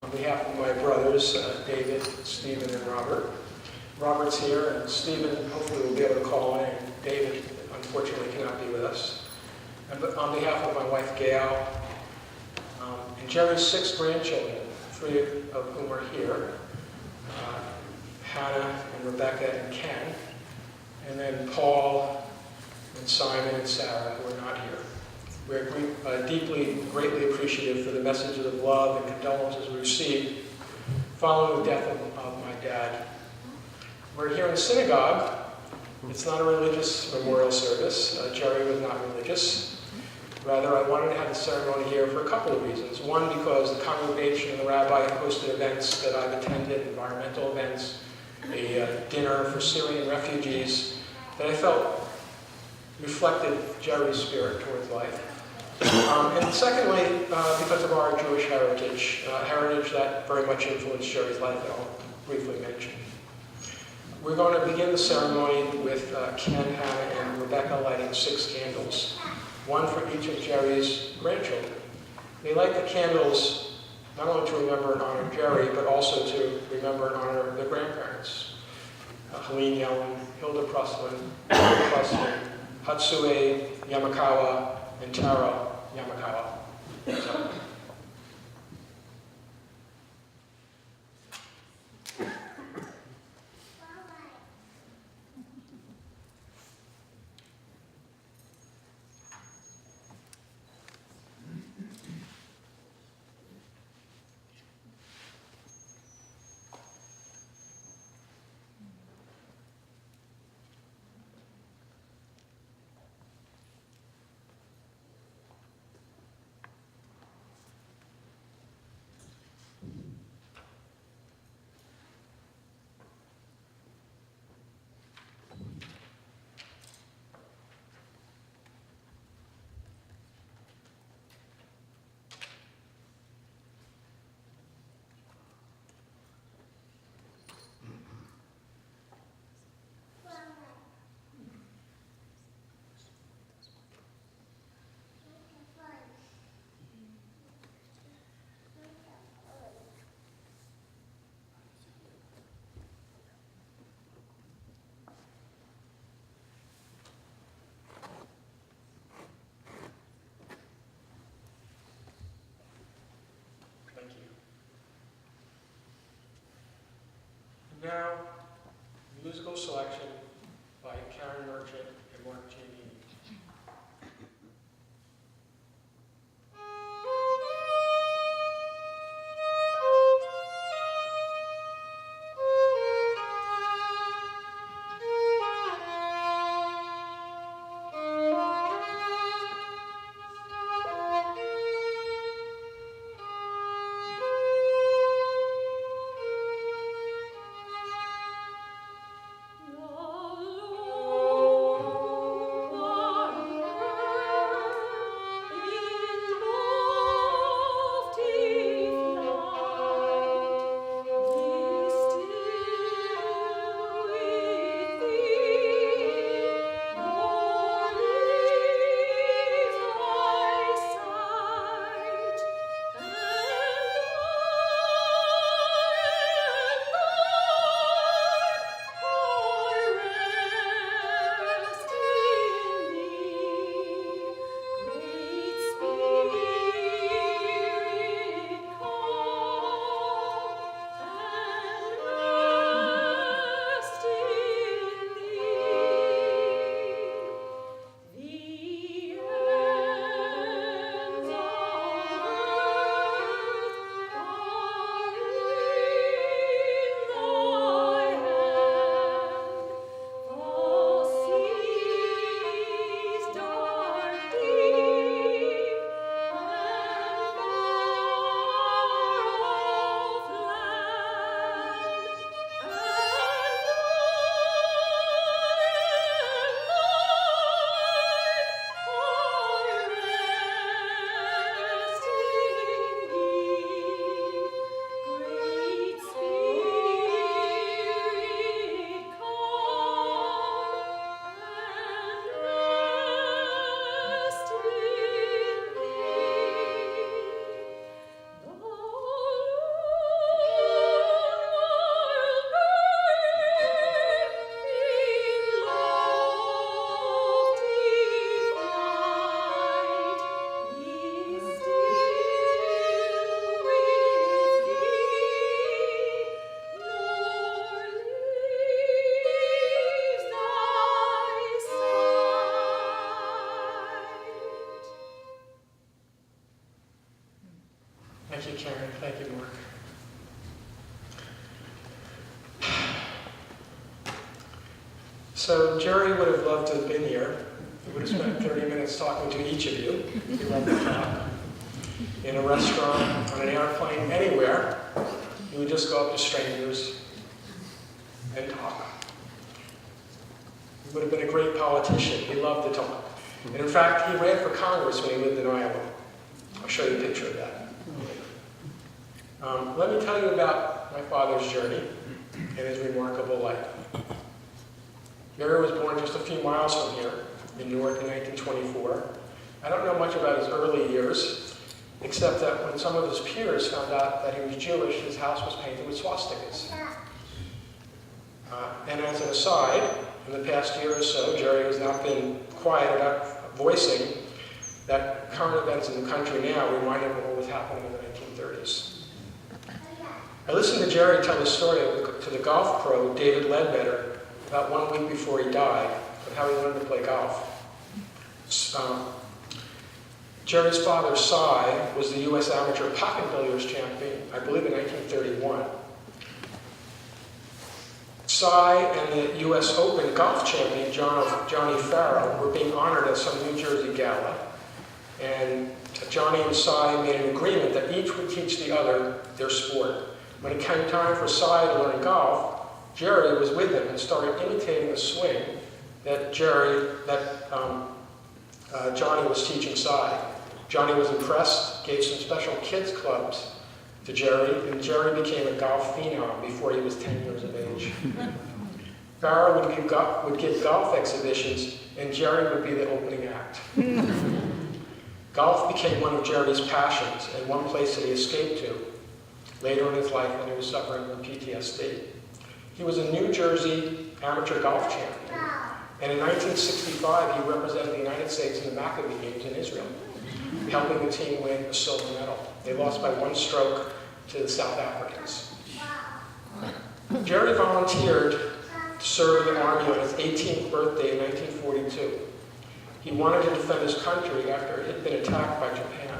On behalf of my brothers, David, Stephen, and Robert. Robert's here, and Stephen hopefully will be able to call in, and David unfortunately cannot be with us. And on behalf of my wife, Gail, and Jerry's 6 grandchildren, 3 of whom are here, Hannah and Rebecca and Ken, and then Paul and Simon and Sarah, who are not here. We're deeply, greatly appreciative for the messages of love and condolences we received following the death of my dad. We're here in the synagogue. It's not a religious memorial service. Jerry was not religious. Rather, I wanted to have the ceremony here for a couple of reasons. One, because the congregation and the rabbi have hosted events that I've attended, environmental events, a dinner for Syrian refugees, that I felt reflected Jerry's spirit towards life. And secondly, because of our Jewish heritage, heritage that very much influenced Jerry's life that I'll briefly mention. We're going to begin the ceremony with Ken, Hannah, and Rebecca lighting 6 candles, one for each of Jerry's grandchildren. They light the candles not only to remember and honor Jerry, but also to remember and honor their grandparents. Helene Yellin, Hilda Pruslin, Hatsue Yamakawa, and Taro Yamakawa. So. Thank you, Karen. Thank you, Mark. So Jerry would have loved to have been here. He would have spent 30 minutes talking to each of you. He loved to talk. In a restaurant, on an airplane, anywhere, he would just go up to strangers and talk. He would have been a great politician. He loved to talk. And in fact, he ran for Congress when he lived in Iowa. I'll show you a picture of that. Let me tell you about my father's journey and his remarkable life. Jerry was born just a few miles from here in Newark in 1924. I don't know much about his early years, except that when some of his peers found out that he was Jewish, his house was painted with swastikas. And as an aside, in the past year or so, Jerry has not been quiet about voicing that current events in the country now remind him of what was happening in the 1930s. I listened to Jerry tell the story to the golf pro, David Ledbetter, about 1 week before he died, of how he learned to play golf. Jerry's father, Cy, was the U.S. amateur pocket billiards champion, I believe in 1931. Cy and the U.S. Open golf champion, Johnny Farrell, were being honored at some New Jersey gala. And Johnny and Cy made an agreement that each would teach the other their sport. When it came time for Cy to learn golf, Jerry was with him and started imitating the swing that Johnny was teaching Cy. Johnny was impressed, gave some special kids clubs to Jerry, and Jerry became a golf phenom before he was 10 years of age. Farrell would give golf exhibitions, and Jerry would be the opening act. Golf became one of Jerry's passions, and one place that he escaped to later in his life when he was suffering from PTSD. He was a New Jersey amateur golf champion, and in 1965 he represented the United States in the Maccabee Games in Israel, helping the team win a silver medal. They lost by 1 stroke to the South Africans. Jerry volunteered to serve in the Army on his 18th birthday in 1942. He wanted to defend his country after it had been attacked by Japan.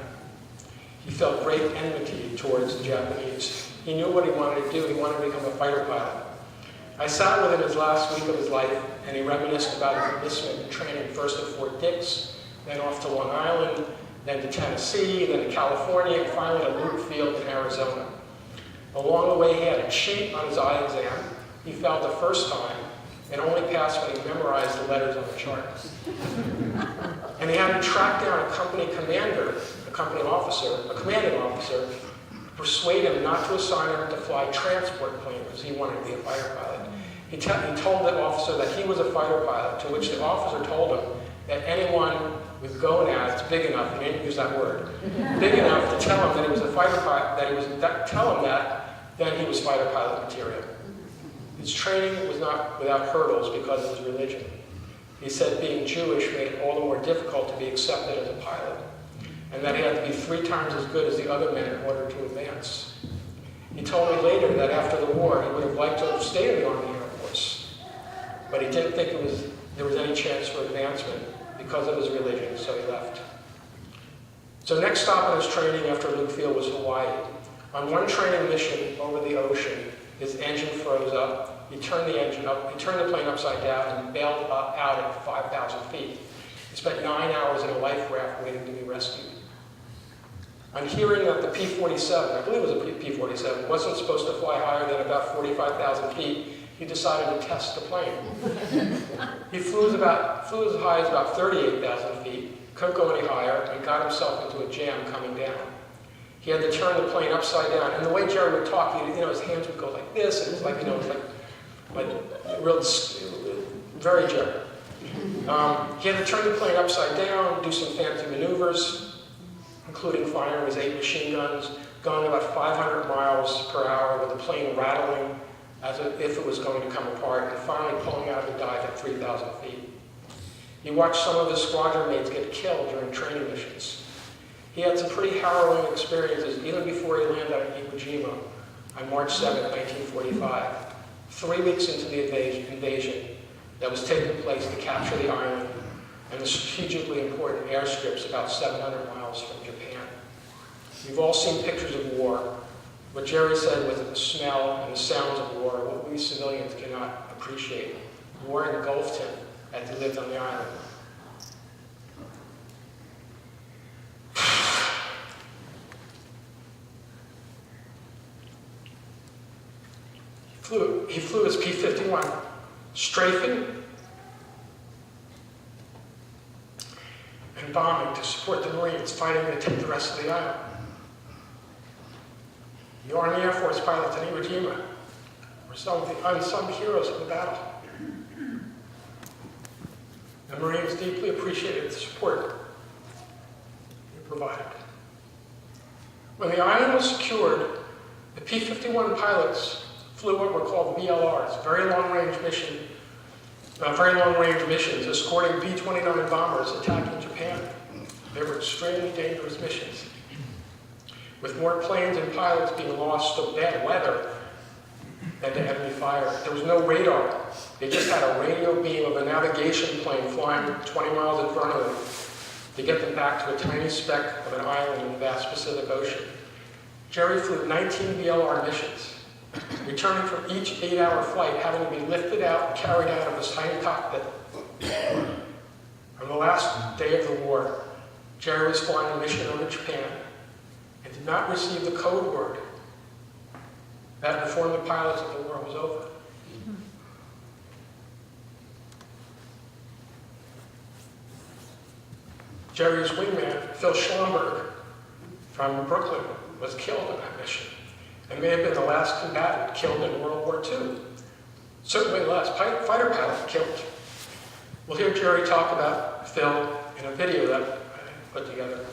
He felt great enmity towards the Japanese. He knew what he wanted to do. He wanted to become a fighter pilot. I sat with him his last week of his life, and he reminisced about his enlistment and training, first at Fort Dix, then off to Long Island, then to Tennessee, then to California, and finally to Luke Field in Arizona. Along the way, he had a cheat on his eye exam. He failed the first time, and only passed when he memorized the letters on the chart. And he had to track down a company commander, a commanding officer, persuade him not to assign him to fly transport plane because he wanted to be a fighter pilot. He told that officer that he was a fighter pilot, to which the officer told him that anyone with gonads big enough, he didn't use that word, big enough to tell him that he was a fighter pilot, then he was fighter pilot material. His training was not without hurdles because of his religion. He said being Jewish made it all the more difficult to be accepted as a pilot, and that he had to be 3 times as good as the other men in order to advance. He told me later that after the war, he would have liked to have stayed in the Army Air Force, but he didn't think there was any chance for advancement because of his religion, so he left. So next stop in his training after Luke Field was Hawaii. On one training mission over the ocean, his engine froze up. He turned the plane upside down and bailed out at 5,000 feet. He spent 9 hours in a life raft waiting to be rescued. On hearing that the P-47, I believe it was a P-47, wasn't supposed to fly higher than about 45,000 feet, he decided to test the plane. He flew as high as about 38,000 feet, couldn't go any higher, and got himself into a jam coming down. He had to turn the plane upside down, and the way Jerry would talk, his hands would go like this, and it was like, real, very Jerry. He had to turn the plane upside down, do some fancy maneuvers, including firing his 8 machine guns, going about 500 miles per hour with the plane rattling as if it was going to come apart, and finally pulling out of the dive at 3,000 feet. He watched some of his squadron mates get killed during training missions. He had some pretty harrowing experiences even before he landed at Iwo Jima on March 7, 1945, 3 weeks into the invasion that was taking place to capture the island and the strategically important airstrips about 700 miles from Japan. We've all seen pictures of war. What Jerry said was that the smell and the sounds of war are what we civilians cannot appreciate. War engulfed him as he lived on the island. He flew his P-51 strafing and bombing to support the Marines fighting to take the rest of the island. The Army Air Force pilots in Iwo Jima were some of the unsung heroes of the battle. The Marines deeply appreciated the support they provided. When the island was secured, the P-51 pilots flew what were called VLRs, very long-range missions, escorting B-29 bombers attacking Japan. They were extremely dangerous missions, with more planes and pilots being lost to bad weather than to enemy fire. There was no radar. They just had a radio beam of a navigation plane flying 20 miles in front of them to get them back to a tiny speck of an island in the vast Pacific Ocean. Jerry flew 19 VLR missions, returning from each 8-hour flight, having to be lifted out and carried out of his tiny cockpit. On the last day of the war, Jerry was flying a mission over Japan and did not receive the code word that informed the pilots that the war was over. Jerry's wingman, Phil Schlumberg, from Brooklyn, was killed in that mission, and may have been the last combatant killed in World War II. Certainly the last fighter pilot killed. We'll hear Jerry talk about Phil in a video that I put together.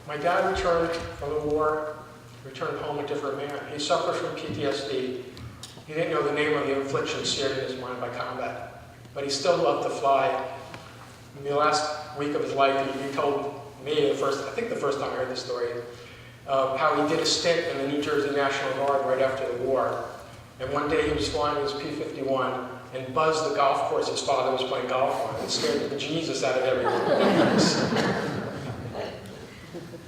My dad returned from the war, returned home a different man. He suffered from PTSD. He didn't know the name of the affliction seared in his mind by combat, but he still loved to fly. In the last week of his life, he told me, I think the first time I heard this story, how he did a stint in the New Jersey National Guard right after the war. And one day he was flying his P-51 and buzzed the golf course his father was playing golf on and scared the bejesus out of everyone.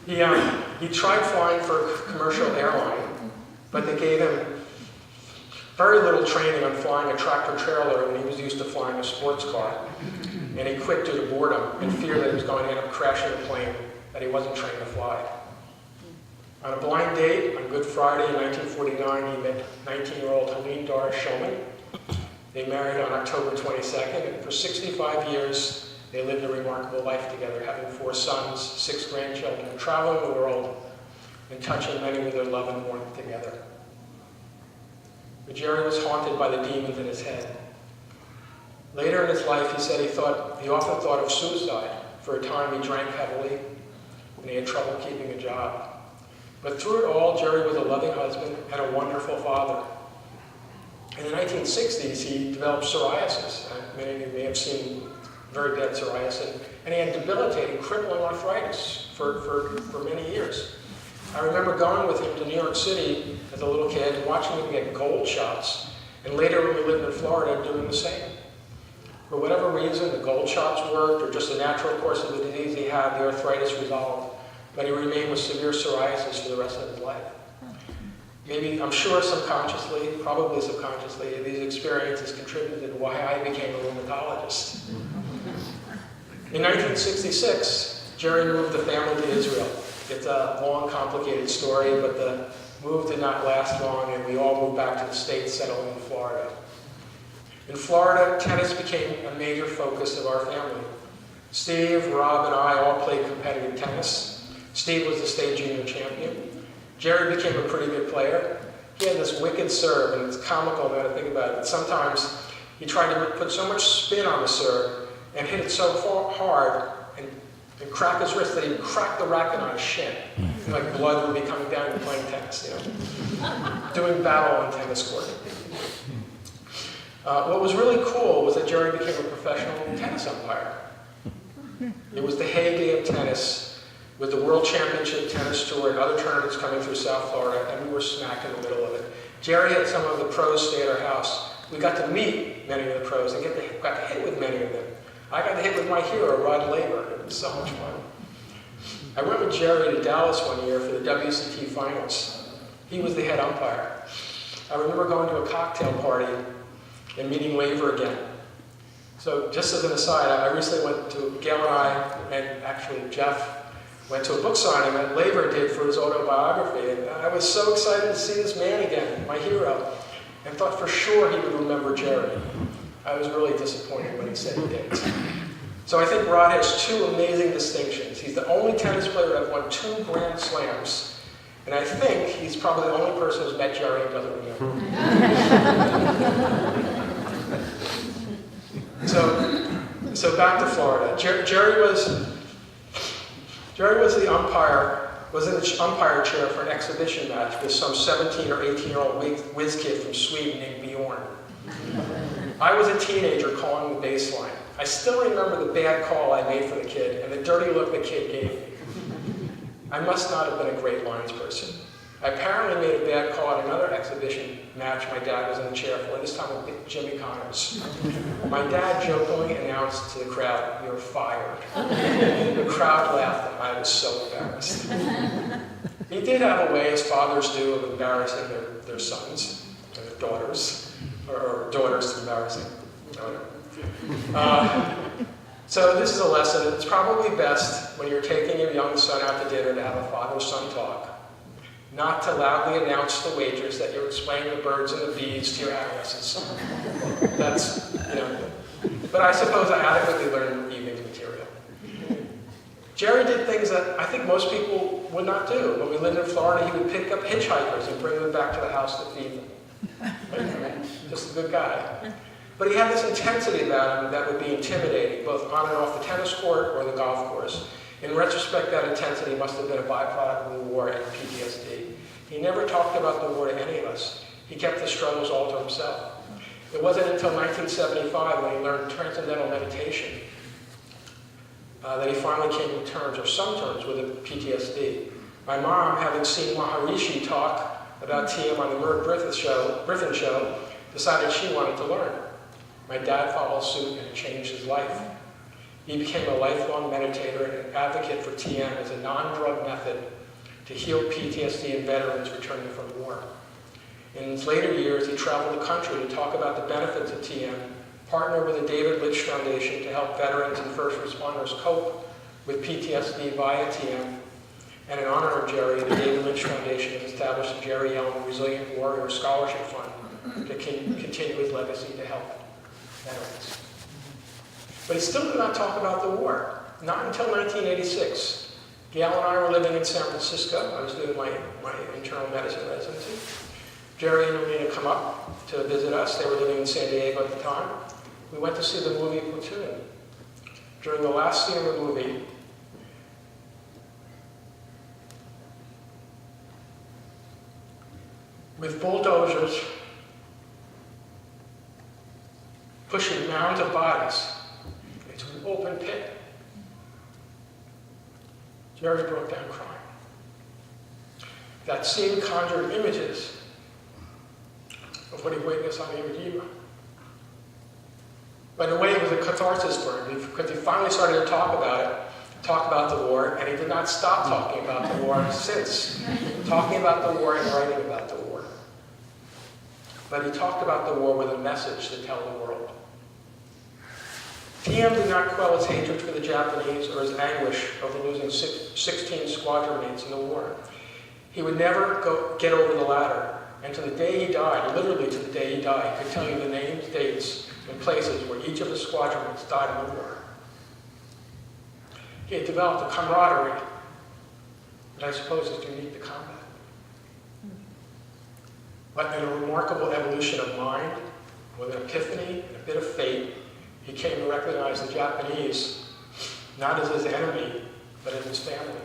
He tried flying for a commercial airline, but they gave him very little training on flying a tractor trailer when he was used to flying a sports car. And he quit due to boredom and fear that he was going to end up crashing a plane that he wasn't trained to fly. On a blind date on Good Friday in 1949, he met 19-year-old Helene Doris Shulman. They married on October 22nd, and for 65 years, they lived a remarkable life together, having 4 sons, 6 grandchildren, traveling the world, and touching many with their love and warmth together. But Jerry was haunted by the demons in his head. Later in his life, he said he often thought of suicide. For a time, he drank heavily, and he had trouble keeping a job. But through it all, Jerry was a loving husband and a wonderful father. In the 1960s, he developed psoriasis. Many of you may have seen very bad psoriasis, and he had debilitating, crippling arthritis for many years. I remember going with him to New York City as a little kid and watching him get gold shots, and later when we lived in Florida, doing the same. For whatever reason, the gold shots worked, or just the natural course of the disease he had, the arthritis resolved, but he remained with severe psoriasis for the rest of his life. Maybe, I'm sure subconsciously, probably subconsciously, these experiences contributed to why I became a rheumatologist. In 1966, Jerry moved the family to Israel. It's a long, complicated story, but the move did not last long, and we all moved back to the States, settling in Florida. In Florida, tennis became a major focus of our family. Steve, Rob, and I all played competitive tennis. Steve was the state junior champion. Jerry became a pretty good player. He had this wicked serve, and it's comical now to think about it, but sometimes he tried to put so much spin on the serve and hit it so hard and crack his wrist that he would crack the racket on his shin. Like blood would be coming down and playing tennis, doing battle on tennis court. What was really cool was that Jerry became a professional tennis umpire. It was the heyday of tennis, with the World Championship Tennis Tour and other tournaments coming through South Florida, and we were smack in the middle of it. Jerry had some of the pros stay at our house. We got to meet many of the pros and got to hit with many of them. I got to hit with my hero, Rod Laver. It was so much fun. I went with Jerry to Dallas one year for the WCT finals. He was the head umpire. I remember going to a cocktail party and meeting Laver again. So just as an aside, I recently went to, Gail and I, and actually Jeff, went to a book signing that Laver did for his autobiography. And I was so excited to see this man again, my hero, and thought for sure he would remember Jerry. I was really disappointed when he said he didn't. So I think Rod has two amazing distinctions. He's the only tennis player to have won 2 Grand Slams, and I think he's probably the only person who's met Jerry and doesn't remember. So back to Florida. Jerry was the umpire, was in the umpire chair for an exhibition match with some 17 or 18-year-old whiz kid from Sweden named Bjorn. I was a teenager calling the baseline. I still remember the bad call I made for the kid and the dirty look the kid gave me. I must not have been a great lines person. I apparently made a bad call at another exhibition match my dad was in the chair for, this time with Jimmy Connors. My dad jokingly announced to the crowd, "You're fired." The crowd laughed and I was so embarrassed. He did have a way, as fathers do, of embarrassing their sons and their daughters, or daughters embarrassing. So this is a lesson. It's probably best when you're taking your young son out to dinner to have a father-son talk, not to loudly announce to waitress that you're explaining the birds and the bees to your adolescents. That's, but I suppose I adequately learned evening's material. Jerry did things that I think most people would not do. When we lived in Florida, he would pick up hitchhikers and bring them back to the house to feed them. Just a good guy. But he had this intensity about him that would be intimidating, both on and off the tennis court or the golf course. In retrospect, that intensity must have been a byproduct of the war and PTSD. He never talked about the war to any of us. He kept the struggles all to himself. It wasn't until 1975, when he learned transcendental meditation, that he finally came to terms, or some terms, with the PTSD. My mom, having seen Maharishi talk about TM on the Merv Griffin show, decided she wanted to learn. My dad followed suit and it changed his life. He became a lifelong meditator and an advocate for TM as a non-drug method to heal PTSD in veterans returning from war. In his later years, he traveled the country to talk about the benefits of TM, partnered with the David Litch Foundation to help veterans and first responders cope with PTSD via TM. And in honor of Jerry, the David Litch Foundation has established the Jerry Yellin Resilient Warrior Scholarship Fund to continue his legacy to help veterans. But he still did not talk about the war, not until 1986. Gail and I were living in San Francisco. I was doing my internal medicine residency. Jerry and Marina come up to visit us. They were living in San Diego at the time. We went to see the movie Platoon. During the last scene of the movie, with bulldozers pushing mounds of bodies into an open pit, Jerry broke down crying. That scene conjured images of what he witnessed on Iwo Jima. But in a way, it was a catharsis for him, because he finally started to talk about the war, and he did not stop talking about the war since. Talking about the war and writing about the war. But he talked about the war with a message to tell the world. TM did not quell his hatred for the Japanese or his anguish over losing 16 squadron mates in the war. He would never get over the ladder, and to the day he died, literally to the day he died, he could tell you the names, dates, and places where each of his squadron mates died in the war. He had developed a camaraderie that I suppose is unique to combat. But in a remarkable evolution of mind, with an epiphany and a bit of fate, he came to recognize the Japanese not as his enemy, but as his family.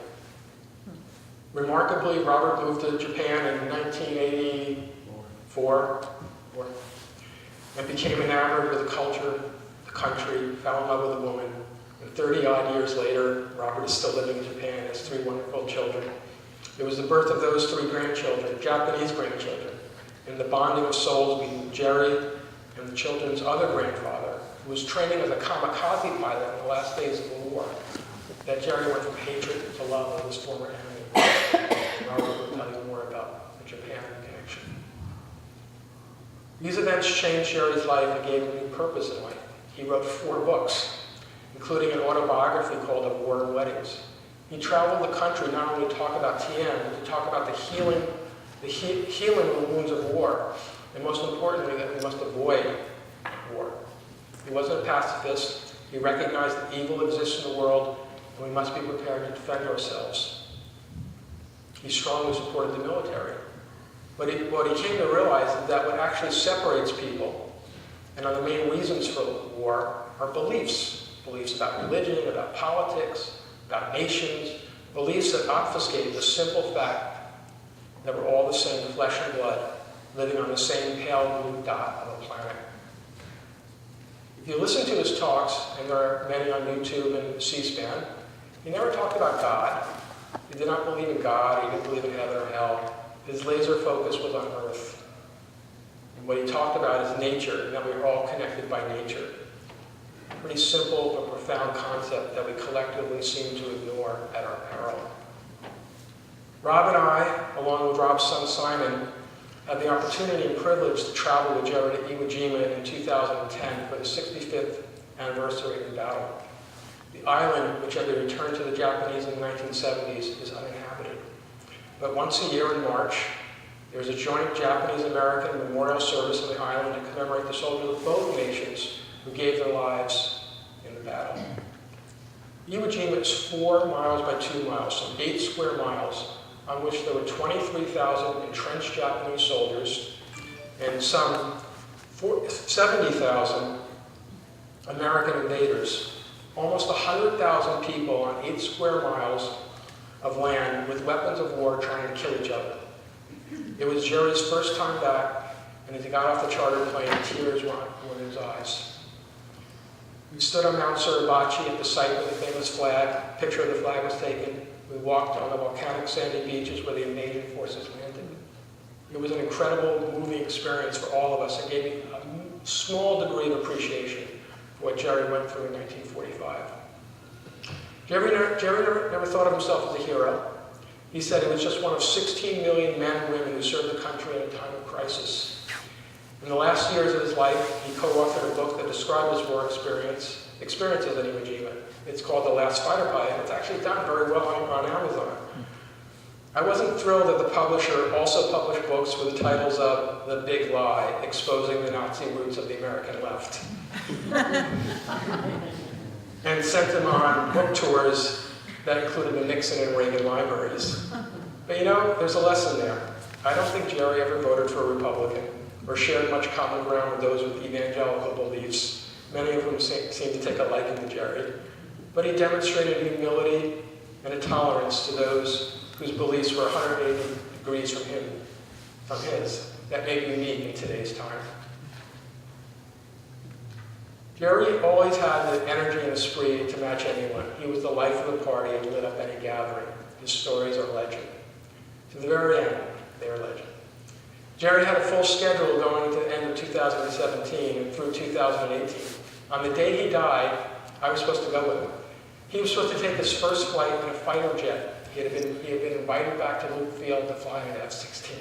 Remarkably, Robert moved to Japan in 1984 and became enamored with the culture, the country, fell in love with a woman. And 30-odd years later, Robert is still living in Japan, has 3 wonderful children. It was the birth of those 3 grandchildren, Japanese grandchildren, and the bonding of souls between Jerry and the children's other grandfather, who was training as a kamikaze pilot in the last days of the war, that Jerry went from hatred to love of his former enemy. And Robert will tell you more about the Japan connection. These events changed Jerry's life and gave him new purpose in life. He wrote 4 books, including an autobiography called Of War and Weddings. He traveled the country not only to talk about TN, but to talk about the healing of the wounds of war, and most importantly, that we must avoid war. He wasn't a pacifist. He recognized that evil exists in the world, and we must be prepared to defend ourselves. He strongly supported the military. But what he came to realize is that what actually separates people, and are the main reasons for war, are beliefs. Beliefs about religion, about politics, about nations, beliefs that obfuscate the simple fact that we're all the same flesh and blood, living on the same pale blue dot of a planet. If you listen to his talks, and there are many on YouTube and C-SPAN, he never talked about God. He did not believe in God. He didn't believe in heaven or hell. His laser focus was on earth. And what he talked about is nature, and that we are all connected by nature. A pretty simple but profound concept that we collectively seem to ignore at our peril. Rob and I, along with Rob's son Simon, had the opportunity and privilege to travel with Jerry to Iwo Jima in 2010 for the 65th anniversary of the battle. The island, which had been returned to the Japanese in the 1970s, is uninhabited. But once a year in March, there is a joint Japanese-American memorial service on the island to commemorate the soldiers of both nations who gave their lives in the battle. Iwo Jima is 4 miles by 2 miles, some 8 square miles, on which there were 23,000 entrenched Japanese soldiers and some 70,000 American invaders. Almost 100,000 people on 8 square miles of land with weapons of war trying to kill each other. It was Jerry's first time back, and as he got off the charter plane, tears were in his eyes. We stood on Mount Suribachi at the site where the famous flag, picture of the flag was taken. We walked on the volcanic sandy beaches where the invasion forces landed. It was an incredible, moving experience for all of us. It gave me a small degree of appreciation for what Jerry went through in 1945. Jerry never thought of himself as a hero. He said he was just one of 16 million men and women who served the country in a time of crisis. In the last years of his life, he co-authored a book that described his war experiences at Iwo Jima. It's called The Last Fighter Pilot, and it's actually done very well on Amazon. I wasn't thrilled that the publisher also published books with the titles of The Big Lie, Exposing the Nazi Roots of the American Left, and sent them on book tours that included the Nixon and Reagan libraries. But you know, there's a lesson there. I don't think Jerry ever voted for a Republican or shared much common ground with those with evangelical beliefs, many of whom seem to take a liking to Jerry. But he demonstrated humility and a tolerance to those whose beliefs were 180 degrees from his, that made him unique in today's time. Jerry always had the energy and esprit to match anyone. He was the life of the party and lit up any gathering. His stories are legend. To the very end, they are legend. Jerry had a full schedule going into the end of 2017 and through 2018. On the day he died, I was supposed to go with him. He was supposed to take his first flight in a fighter jet. He had been invited back to Luke Field to fly an F-16.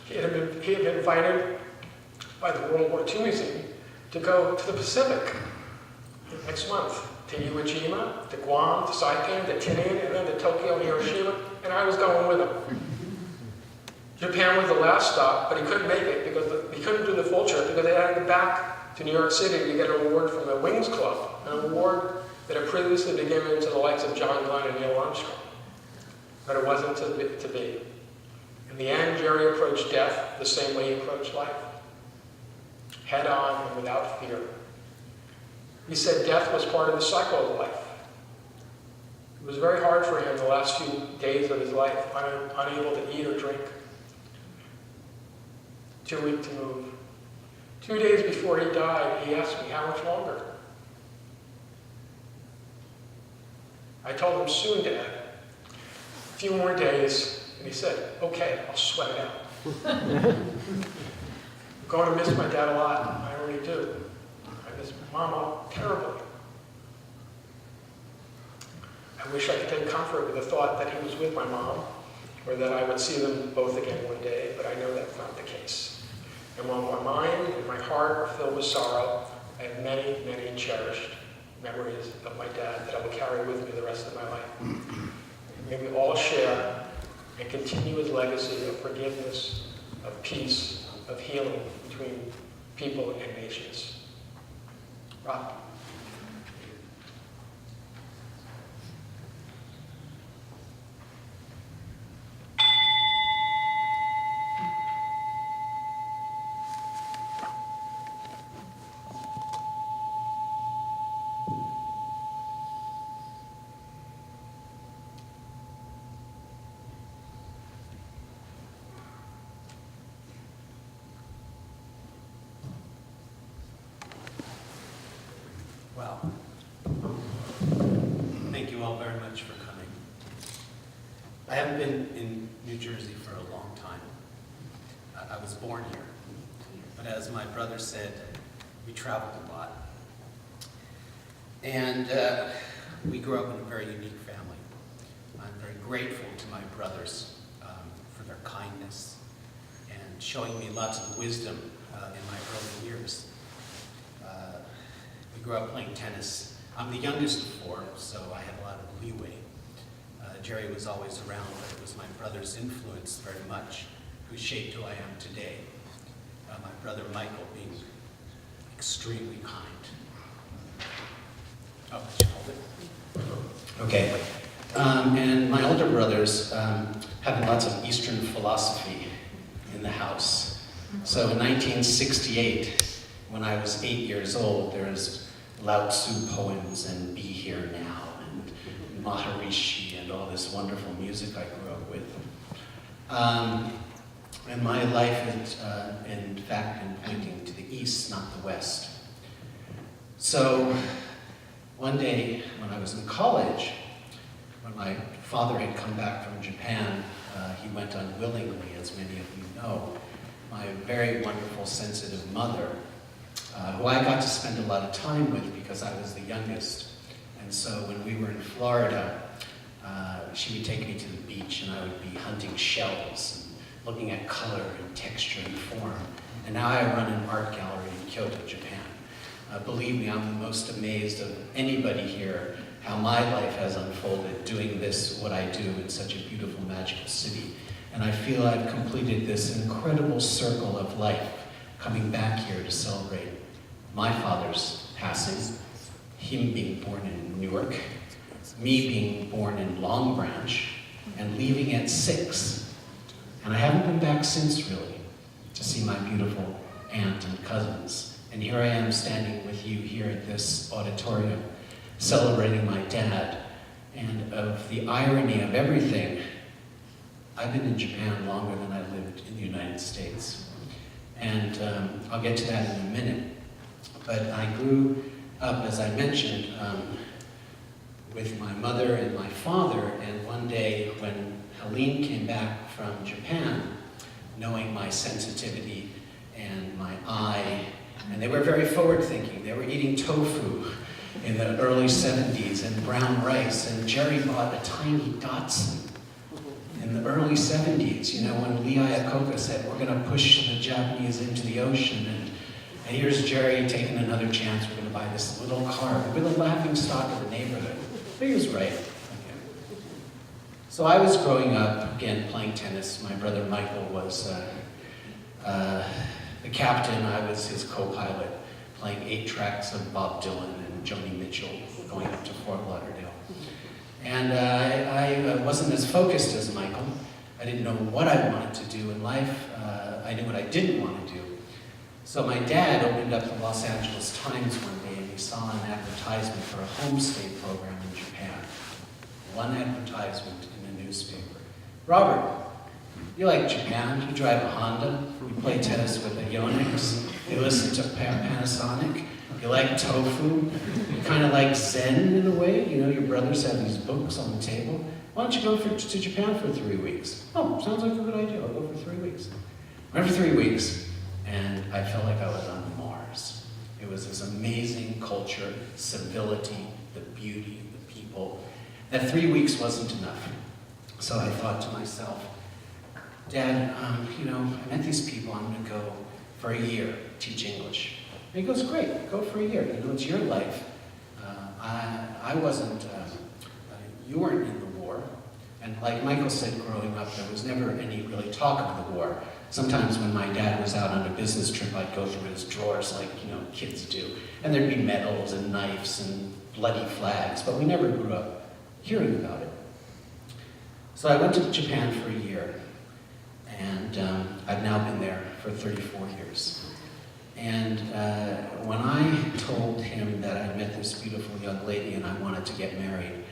He had been invited by the World War II Museum to go to the Pacific next month, to Iwo Jima, to Guam, to Saipan, to Tinian, and then to Tokyo and Hiroshima, and I was going with him. Japan was the last stop, but he couldn't make it because he couldn't do the full trip because they had to go back to New York City to get an award from the Wings Club, an award that had previously been given to the likes of John Glenn and Neil Armstrong. But it wasn't to be. In the end, Jerry approached death the same way he approached life, head on and without fear. He said death was part of the cycle of life. It was very hard for him the last few days of his life, unable to eat or drink, too weak to move. 2 days before he died, he asked me, how much longer? I told him, soon, Dad. few more days, and he said, okay, I'll sweat it out. I'm going to miss my dad a lot. I already do. I miss Mama terribly. I wish I could take comfort with the thought that he was with my mom, or that I would see them both again one day, but I know that's not the case. And while my mind and my heart are filled with sorrow, I have many, many cherished memories of my dad that I will carry with me the rest of my life. And may we all share and continue his legacy of forgiveness, of peace, of healing between people and nations. Rob. Wow. Thank you all very much for coming. I haven't been in New Jersey for a long time. I was born here. But as my brother said, we traveled a lot. And we grew up in a very unique family. I'm very grateful to my brothers for their kindness and showing me lots of wisdom in my early years. We grew up playing tennis. I'm the youngest of four, so I had a lot of leeway. Jerry was always around, but it was my brother's influence very much who shaped who I am today. My brother Michael being extremely kind. Oh, did you hold it? Okay. And my older brothers have lots of Eastern philosophy in the house. So in 1968, when I was 8 years old, there was Lao Tzu poems and Be Here Now and Maharishi and all this wonderful music I grew up with. And my life has, in fact, been pointing to the east, not the west. So one day when I was in college, when my father had come back from Japan, he went unwillingly, as many of you know. My very wonderful, sensitive mother, who I got to spend a lot of time with because I was the youngest. And so when we were in Florida, she would take me to the beach and I would be hunting shells and looking at color and texture and form. And now I run an art gallery in Kyoto, Japan. Believe me, I'm the most amazed of anybody here how my life has unfolded doing this, what I do in such a beautiful, magical city. And I feel I've completed this incredible circle of life, coming back here to celebrate my father's passing, him being born in Newark, me being born in Long Branch, and leaving at 6. And I haven't been back since, really, to see my beautiful aunt and cousins. And here I am standing with you here at this auditorium, celebrating my dad. And of the irony of everything, I've been in Japan longer than I've lived in the United States. And I'll get to that in a minute. But I grew up, as I mentioned, with my mother and my father, and one day when Helene came back from Japan, knowing my sensitivity and my eye, and they were very forward-thinking. They were eating tofu in the early 70s and brown rice, and Jerry bought a tiny Datsun in the early 70s, you know, when Lee Iacocca said, we're going to push the Japanese into the ocean, and here's Jerry taking another chance, we're going to buy this little car. We're the laughing stock of the neighborhood. But he was right. Okay. So I was growing up, again, playing tennis. My brother Michael was the captain. I was his co-pilot, playing 8 tracks of Bob Dylan and Joni Mitchell, going up to Fort Lauderdale. And I wasn't as focused as Michael. I didn't know what I wanted to do in life. I knew what I didn't want to do. So my dad opened up the Los Angeles Times one day and he saw an advertisement for a homestay program in Japan. One advertisement in a newspaper. Robert, you like Japan? You drive a Honda? You play tennis with the Yonex? You listen to Panasonic? You like tofu? You kind of like Zen in a way? You know, your brothers have these books on the table. why don't you go to Japan for 3 weeks? Oh, sounds like a good idea. I'll go for 3 weeks. Went for 3 weeks, and I felt like I was on Mars. It was this amazing culture, civility, the beauty, the people. That 3 weeks wasn't enough. So I thought to myself, Dad, I met these people. I'm going to go for a year, teach English. And he goes, great, go for a year. It's your life. I wasn't, you weren't in the war. And like Michael said, growing up, there was never any really talk of the war. Sometimes when my dad was out on a business trip, I'd go through his drawers like, kids do. And there'd be medals and knives and bloody flags, but we never grew up hearing about it. So I went to Japan for a year, and I've now been there for 34 years. And when I told him that I met this beautiful young lady and I wanted to get married,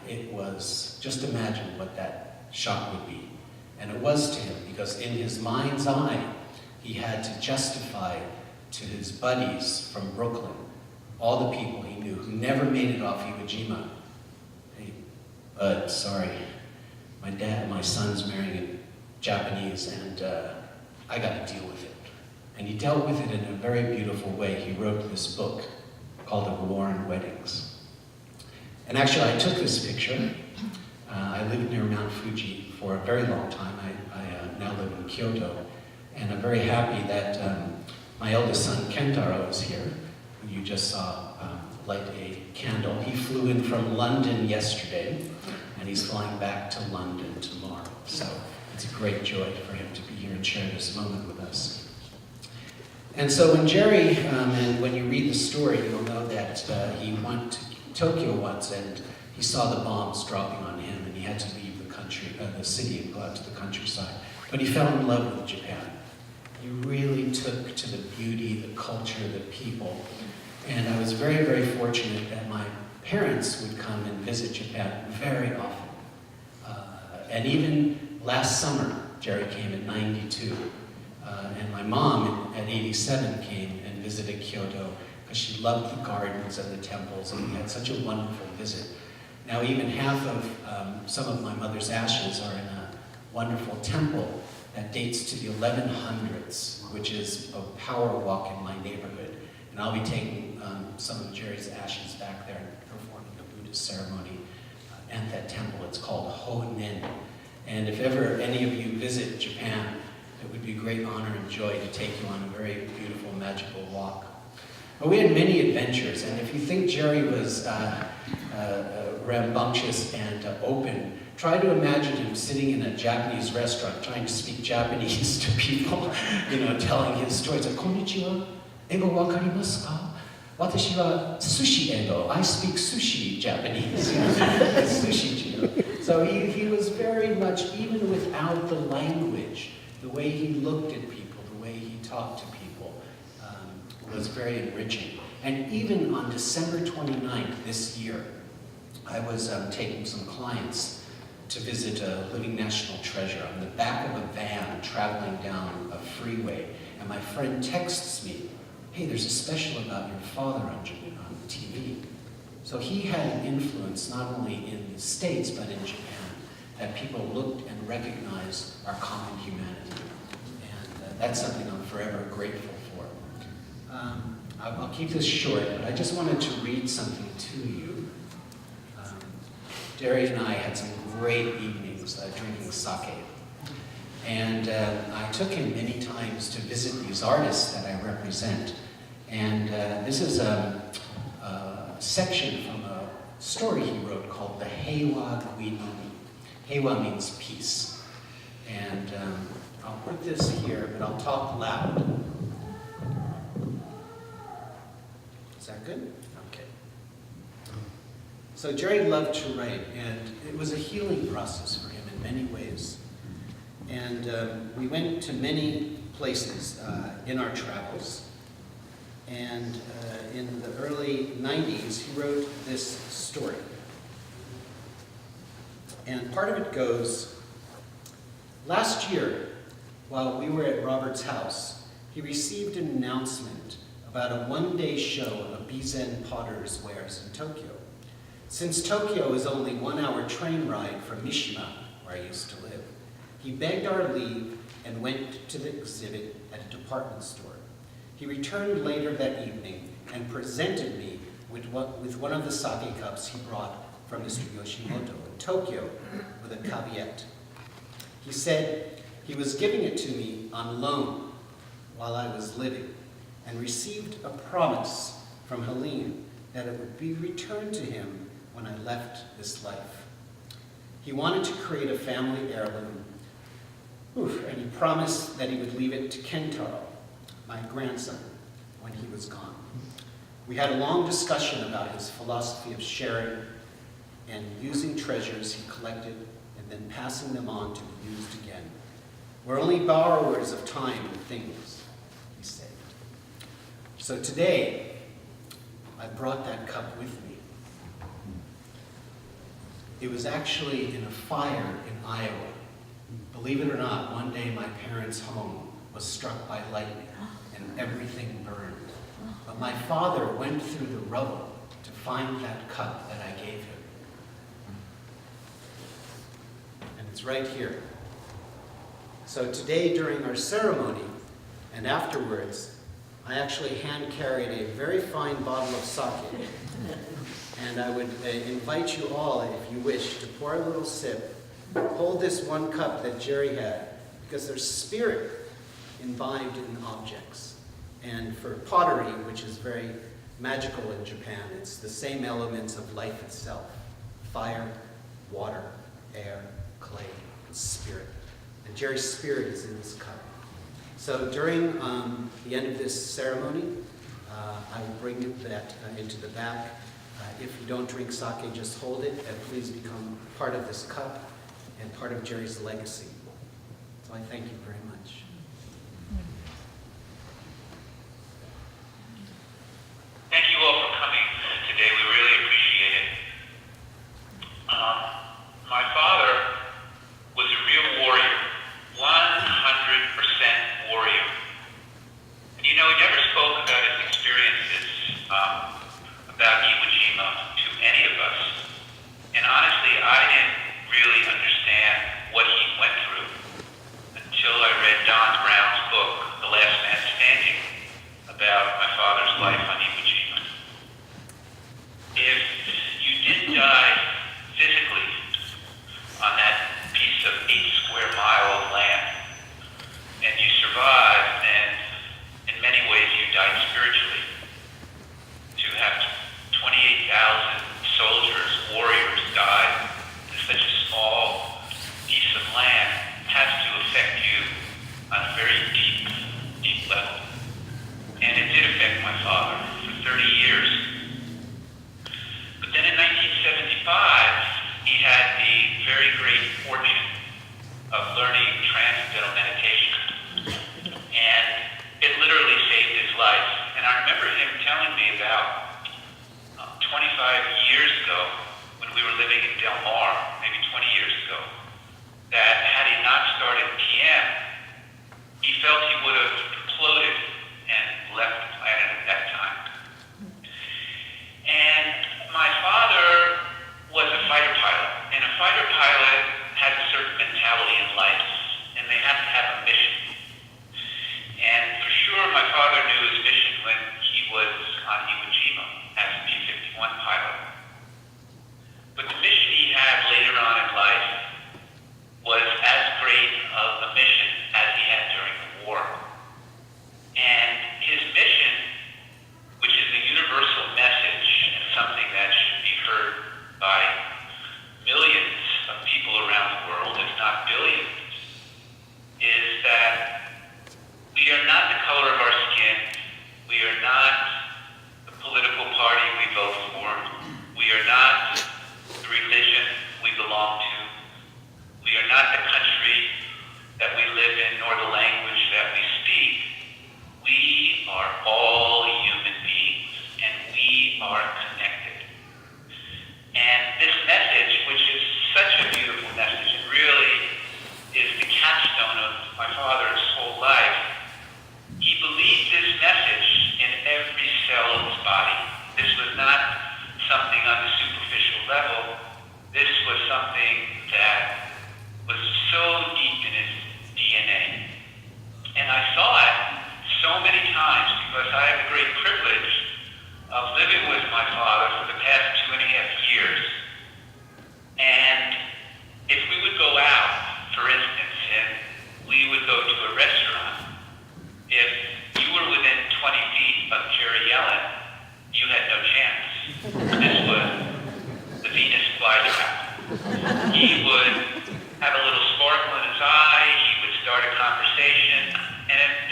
it was, just imagine what that shock would be. And it was to him, because in his mind's eye, he had to justify to his buddies from Brooklyn, all the people he knew who never made it off Iwo Jima. Hey, Bud, sorry, my son's marrying a Japanese, and I got to deal with it. And he dealt with it in a very beautiful way. He wrote this book called Of War and Weddings. And actually, I took this picture. I lived near Mount Fuji for a very long time. I now live in Kyoto. And I'm very happy that my eldest son, Kentaro, is here, who you just saw light a candle. He flew in from London yesterday, and he's flying back to London tomorrow. So it's a great joy for him to be here and share this moment with us. And so when Jerry, and when you read the story, you'll know that he went to Tokyo once, and he saw the bombs dropping on him, and he had to leave the country, the city, and go out to the countryside. But he fell in love with Japan. He really took to the beauty, the culture, the people. And I was very, very fortunate that my parents would come and visit Japan very often. And even last summer, Jerry came at 92. And my mom at 87 came and visited Kyoto because she loved the gardens and the temples, and we had such a wonderful visit. Now even half of some of my mother's ashes are in a wonderful temple that dates to the 1100s, which is a power walk in my neighborhood. And I'll be taking some of Jerry's ashes back there and performing a Buddhist ceremony at that temple. It's called Honen. And if ever any of you visit Japan, it would be a great honor and joy to take you on a very beautiful, magical walk. But we had many adventures, and if you think Jerry was rambunctious and open, try to imagine him sitting in a Japanese restaurant trying to speak Japanese to people, telling his stories. Like, Konnichiwa, ego wakarimasu ka? Watashi wa sushi ego. I speak sushi Japanese. Sushi, So he was very much, even without the language, the way he looked at people, the way he talked to people, was very enriching. And even on December 29th this year, I was taking some clients to visit a living national treasure on the back of a van traveling down a freeway. And my friend texts me, hey, there's a special about your father on TV. So he had an influence not only in the States, but in Japan, that people looked and recognized our common humanity. And that's something I'm forever grateful for. I'll keep this short, but I just wanted to read something to you. Derry and I had some great evenings drinking sake. And I took him many times to visit these artists that I represent. And this is a section from a story he wrote called the Heiwa Guinami. Heiwa means peace. And I'll put this here, but I'll talk loud. Is that good? Okay. So Jerry loved to write, and it was a healing process for him in many ways. And we went to many places in our travels. And in the early 90s, he wrote this story. And part of it goes, last year, while we were at Robert's house, he received an announcement about a one-day show of Bizen potter's wares in Tokyo. Since Tokyo is only 1 hour train ride from Mishima, where I used to live, he begged our leave and went to the exhibit at a department store. He returned later that evening and presented me with one of the sake cups he brought from Mr. Yoshimoto in Tokyo with a caveat. He said he was giving it to me on loan while I was living and received a promise from Helene that it would be returned to him when I left this life. He wanted to create a family heirloom, and he promised that he would leave it to Kentaro, my grandson, when he was gone. We had a long discussion about his philosophy of sharing and using treasures he collected and then passing them on to be used again. We're only borrowers of time and things, he said. So today, I brought that cup with me. It was actually in a fire in Iowa. Believe it or not, one day my parents' home was struck by lightning and everything burned. But my father went through the rubble to find that cup that I gave him. And it's right here. So today during our ceremony and afterwards, I actually hand carried a very fine bottle of sake. And I would invite you all, if you wish, to pour a little sip. Hold this one cup that Jerry had, because there's spirit imbibed in objects. And for pottery, which is very magical in Japan, it's the same elements of life itself: fire, water, air, clay, and spirit. And Jerry's spirit is in this cup. So during the end of this ceremony, I will bring that into the back. If you don't drink sake, just hold it, and please become part of this cup and part of Jerry's legacy. So I thank you very much. Thank you all for coming today. We really appreciate it. My father was a real warrior, 100% warrior. And you know, he never spoke about his experiences about Iwo Jima to any of us. And honestly, I didn't really understand what he went through until I read Don Brown's book, The Last Man Standing, about my father's life on Iwo Jima. If you didn't die physically on that piece of 8 square mile of land, and you survived, then in many ways you died spiritually. To have 28,000 soldiers, warriors die in such a small piece of land has to affect you on a very deep, deep level. And it did affect my father for 30 years. But then in 1975, he had the very great fortune of learning transcendental meditation. And it literally saved his life. And I remember him telling me about 25 years ago, when we were living in Del Mar, maybe 20 years ago, that had he not started TM, he felt he would have imploded and left the planet at that time. And my father was a fighter pilot, and a fighter pilot has a certain mentality in life, and they have to have a mission. And for sure, my father knew his mission when he was on Iwo Jima as a B-51 pilot. But the mission he had later on in life was as great of a mission as he had during the war. And his mission, which is a universal message and something that should be heard by millions of people around the world, if not billions,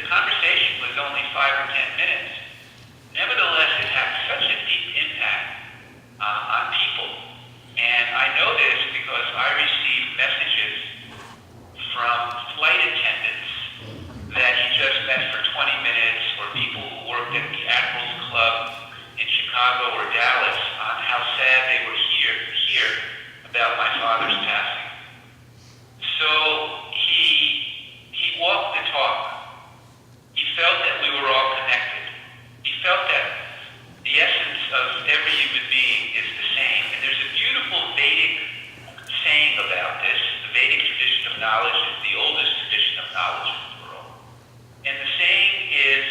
the conversation was only 5 or 10 minutes. Nevertheless, it had such a deep impact on people. And I know this because I received messages from flight attendants that he just met for 20 minutes, or people who worked at the Admirals Club in Chicago or Dallas on how sad they were here about my father's passing. So he walked the talk. He felt that we were all connected. He felt that the essence of every human being is the same. And there's a beautiful Vedic saying about this. The Vedic tradition of knowledge is the oldest tradition of knowledge in the world. And the saying is,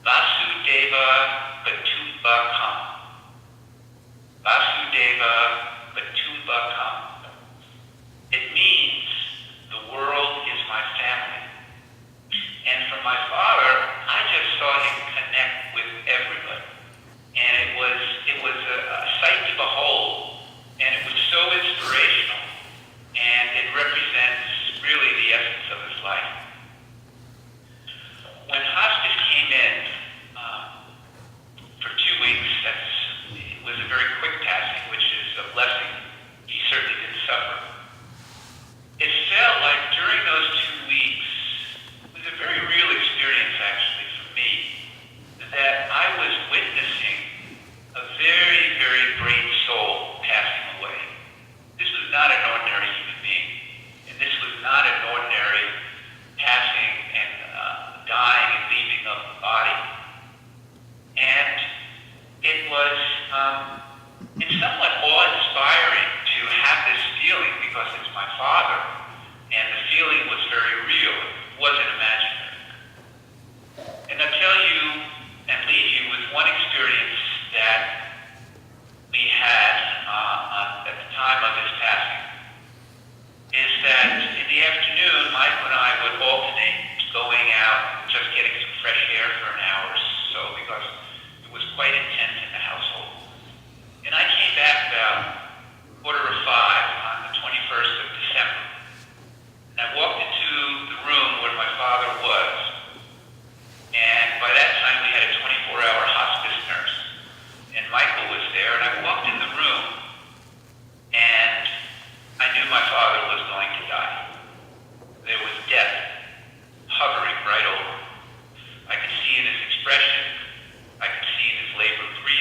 Vasudeva Kutumbakam. Vasudeva Kutumbakam. It means the world is my family. And for my father, I just saw him connect with everybody. And it was a sight to behold. And it was so inspirational. And it represents really the essence of his life. When hospice came in for 2 weeks, it was a very quick passing, which is a blessing. He certainly didn't suffer. It felt like during those 2 weeks, it was a very real experience actually for me, that I was witnessing a very, very great soul passing away. This was not an ordinary human being, and this was not an ordinary passing and dying and leaving of the body. And it was it's somewhat awe-inspiring to have this feeling because it's my father, and the feeling was very real. It wasn't imaginary. And I'll tell you and leave you with one experience that we had at the time of his passing, is that in the afternoon, Michael and I would alternate going out, just getting some fresh air for an hour or so, because it was quite intense in the household. And I came back about 4:45 on the 21st of December. And I walked into the room where my father was. And by that time, we had a 24-hour hospice nurse. And Michael was there, and I walked in the room, and I knew my father was going to die. There was death hovering right over him. I could see in his expression, I could see in his labored breathing,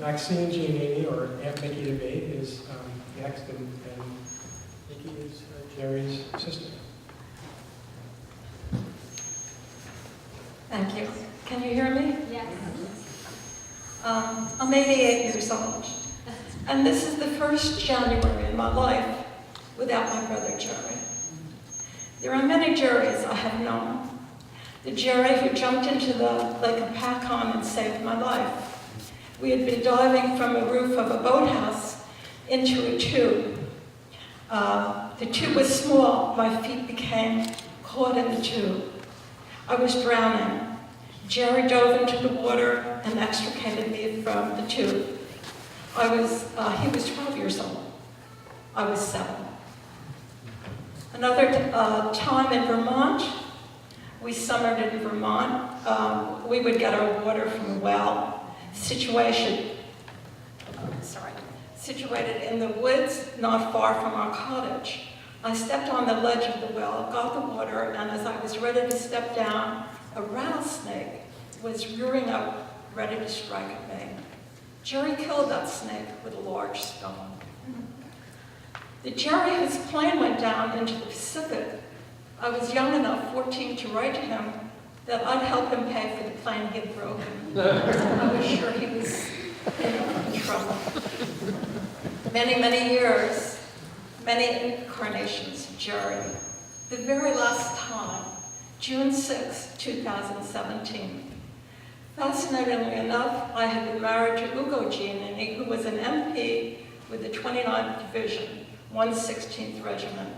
Maxine Giannini, or Aunt Mickey to me, is next, and Mickey is Jerry's sister. Thank you. Can you hear me? Yes. I'm 88 years old, and this is the first January in my life without my brother Jerry. There are many Jerrys I have known. The Jerry who jumped into the Lake of Pakon and saved my life. We had been diving from a roof of a boathouse into a tube. The tube was small. My feet became caught in the tube. I was drowning. Jerry dove into the water and extricated me from the tube. He was 12 years old. I was 7. Another time in Vermont, we summered in Vermont. We would get our water from a well, situated in the woods not far from our cottage. I stepped on the ledge of the well, got the water, and as I was ready to step down, a rattlesnake was rearing up, ready to strike at me. Jerry killed that snake with a large stone. The Jerry whose plane went down into the Pacific, I was young enough, 14, to write to him that I'd help him pay for the plane he had broken. I was sure he was in trouble. Many, many years, many incarnations of Jerry. The very last time, June 6, 2017. Fascinatingly enough, I had been married to Ugo Giannini, who was an MP with the 29th Division, 116th Regiment.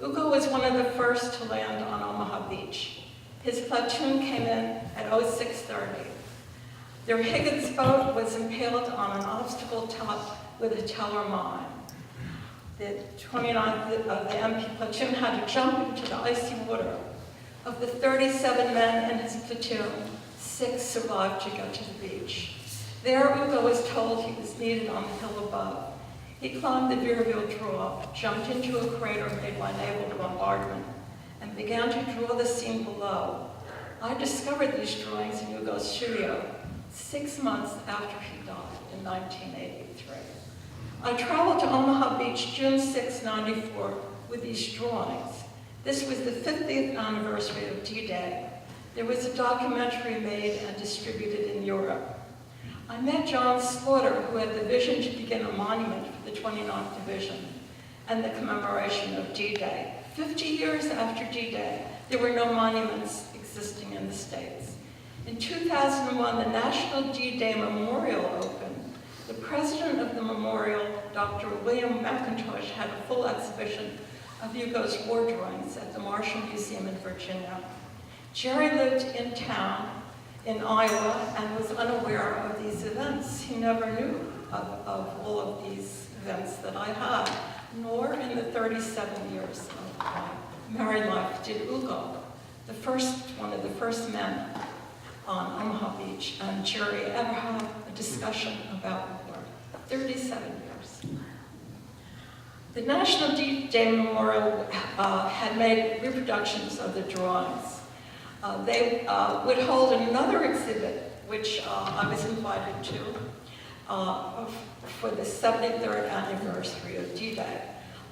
Ugo was one of the first to land on Omaha Beach. His platoon came in at 06:30. Their Higgins boat was impaled on an obstacle top with a teller mine. The 29th of the MP platoon had to jump into the icy water. Of the 37 men in his platoon, 6 survived to get to the beach. There, Ugo was told he was needed on the hill above. He climbed the Vierville draw, jumped into a crater made by naval bombardment, and began to draw the scene below. I discovered these drawings in Ugo's studio 6 months after he died in 1983. I traveled to Omaha Beach June 6, 94 with these drawings. This was the 50th anniversary of D-Day. There was a documentary made and distributed in Europe. I met John Slaughter, who had the vision to begin a monument for the 29th Division and the commemoration of D-Day. 50 years after D-Day, there were no monuments existing in the States. In 2001, the National D-Day Memorial opened. The president of the memorial, Dr. William McIntosh, had a full exhibition of Ugo's war drawings at the Marshall Museum in Virginia. Jerry lived in town in Iowa and was unaware of these events. He never knew of all of these events that I had, nor in the 37 years of my married life did Ugo, one of the first men on Omaha Beach, and Jerry ever had a discussion about war. 37 years. The National D-Day Memorial had made reproductions of the drawings. They would hold another exhibit, which I was invited to, for the 73rd anniversary of D-Day.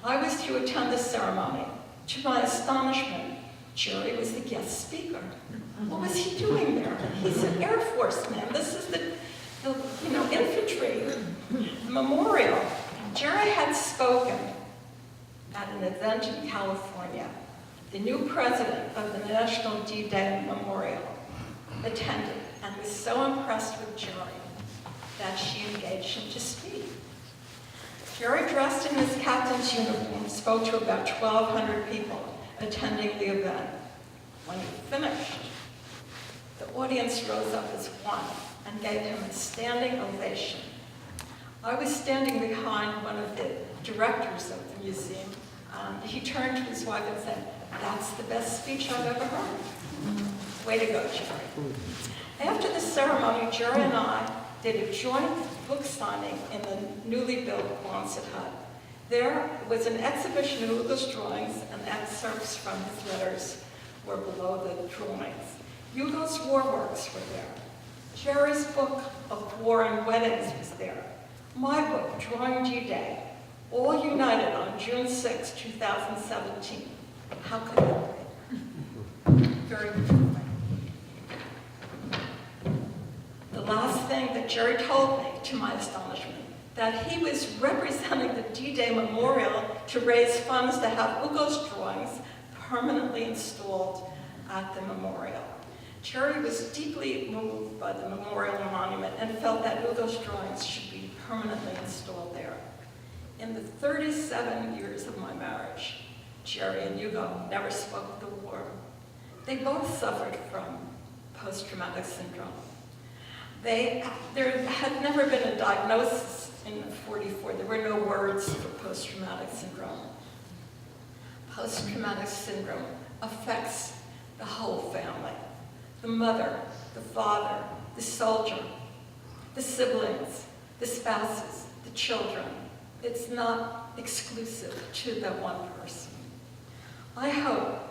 I was to attend the ceremony. To my astonishment, Jerry was the guest speaker. What was he doing there? He's an Air Force man. This is the infantry memorial. Jerry had spoken at an event in California. The new president of the National D-Day Memorial attended and was so impressed with Jerry that she engaged him to speak. Jerry, dressed in his captain's uniform, spoke to about 1,200 people attending the event. When he finished, the audience rose up as one and gave him a standing ovation. I was standing behind one of the directors of the museum, and he turned to his wife and said, "That's the best speech I've ever heard." Way to go, Jerry. After the ceremony, Jerry and I did a joint book signing in the newly built Quonset hut. There was an exhibition of Ugo's drawings, and excerpts from his letters were below the drawings. Ugo's war works were there. Jerry's book of War and Weddings was there. My book, Drawing D-Day, all united on June 6, 2017. How could that be? Very moving. The last thing that Jerry told me, to my astonishment, that he was representing the D-Day Memorial to raise funds to have Ugo's drawings permanently installed at the memorial. Jerry was deeply moved by the memorial monument and felt that Ugo's drawings should be permanently installed there. In the 37 years of my marriage, Jerry and Ugo never spoke of the war. They both suffered from post-traumatic syndrome. There had never been a diagnosis in 44. There were no words for post-traumatic syndrome. Post-traumatic syndrome affects the whole family. The mother, the father, the soldier, the siblings, the spouses, the children. It's not exclusive to that one person. I hope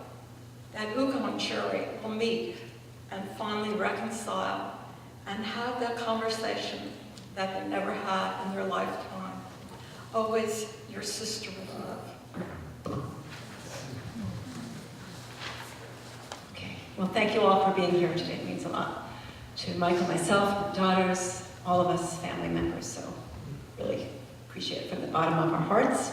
that Ugo and Jerry will meet and finally reconcile and have that conversation that they never had in their lifetime. Always your sister with love. Okay, well, thank you all for being here today. It means a lot to Michael, myself, daughters, all of us family members, so really appreciate it from the bottom of our hearts.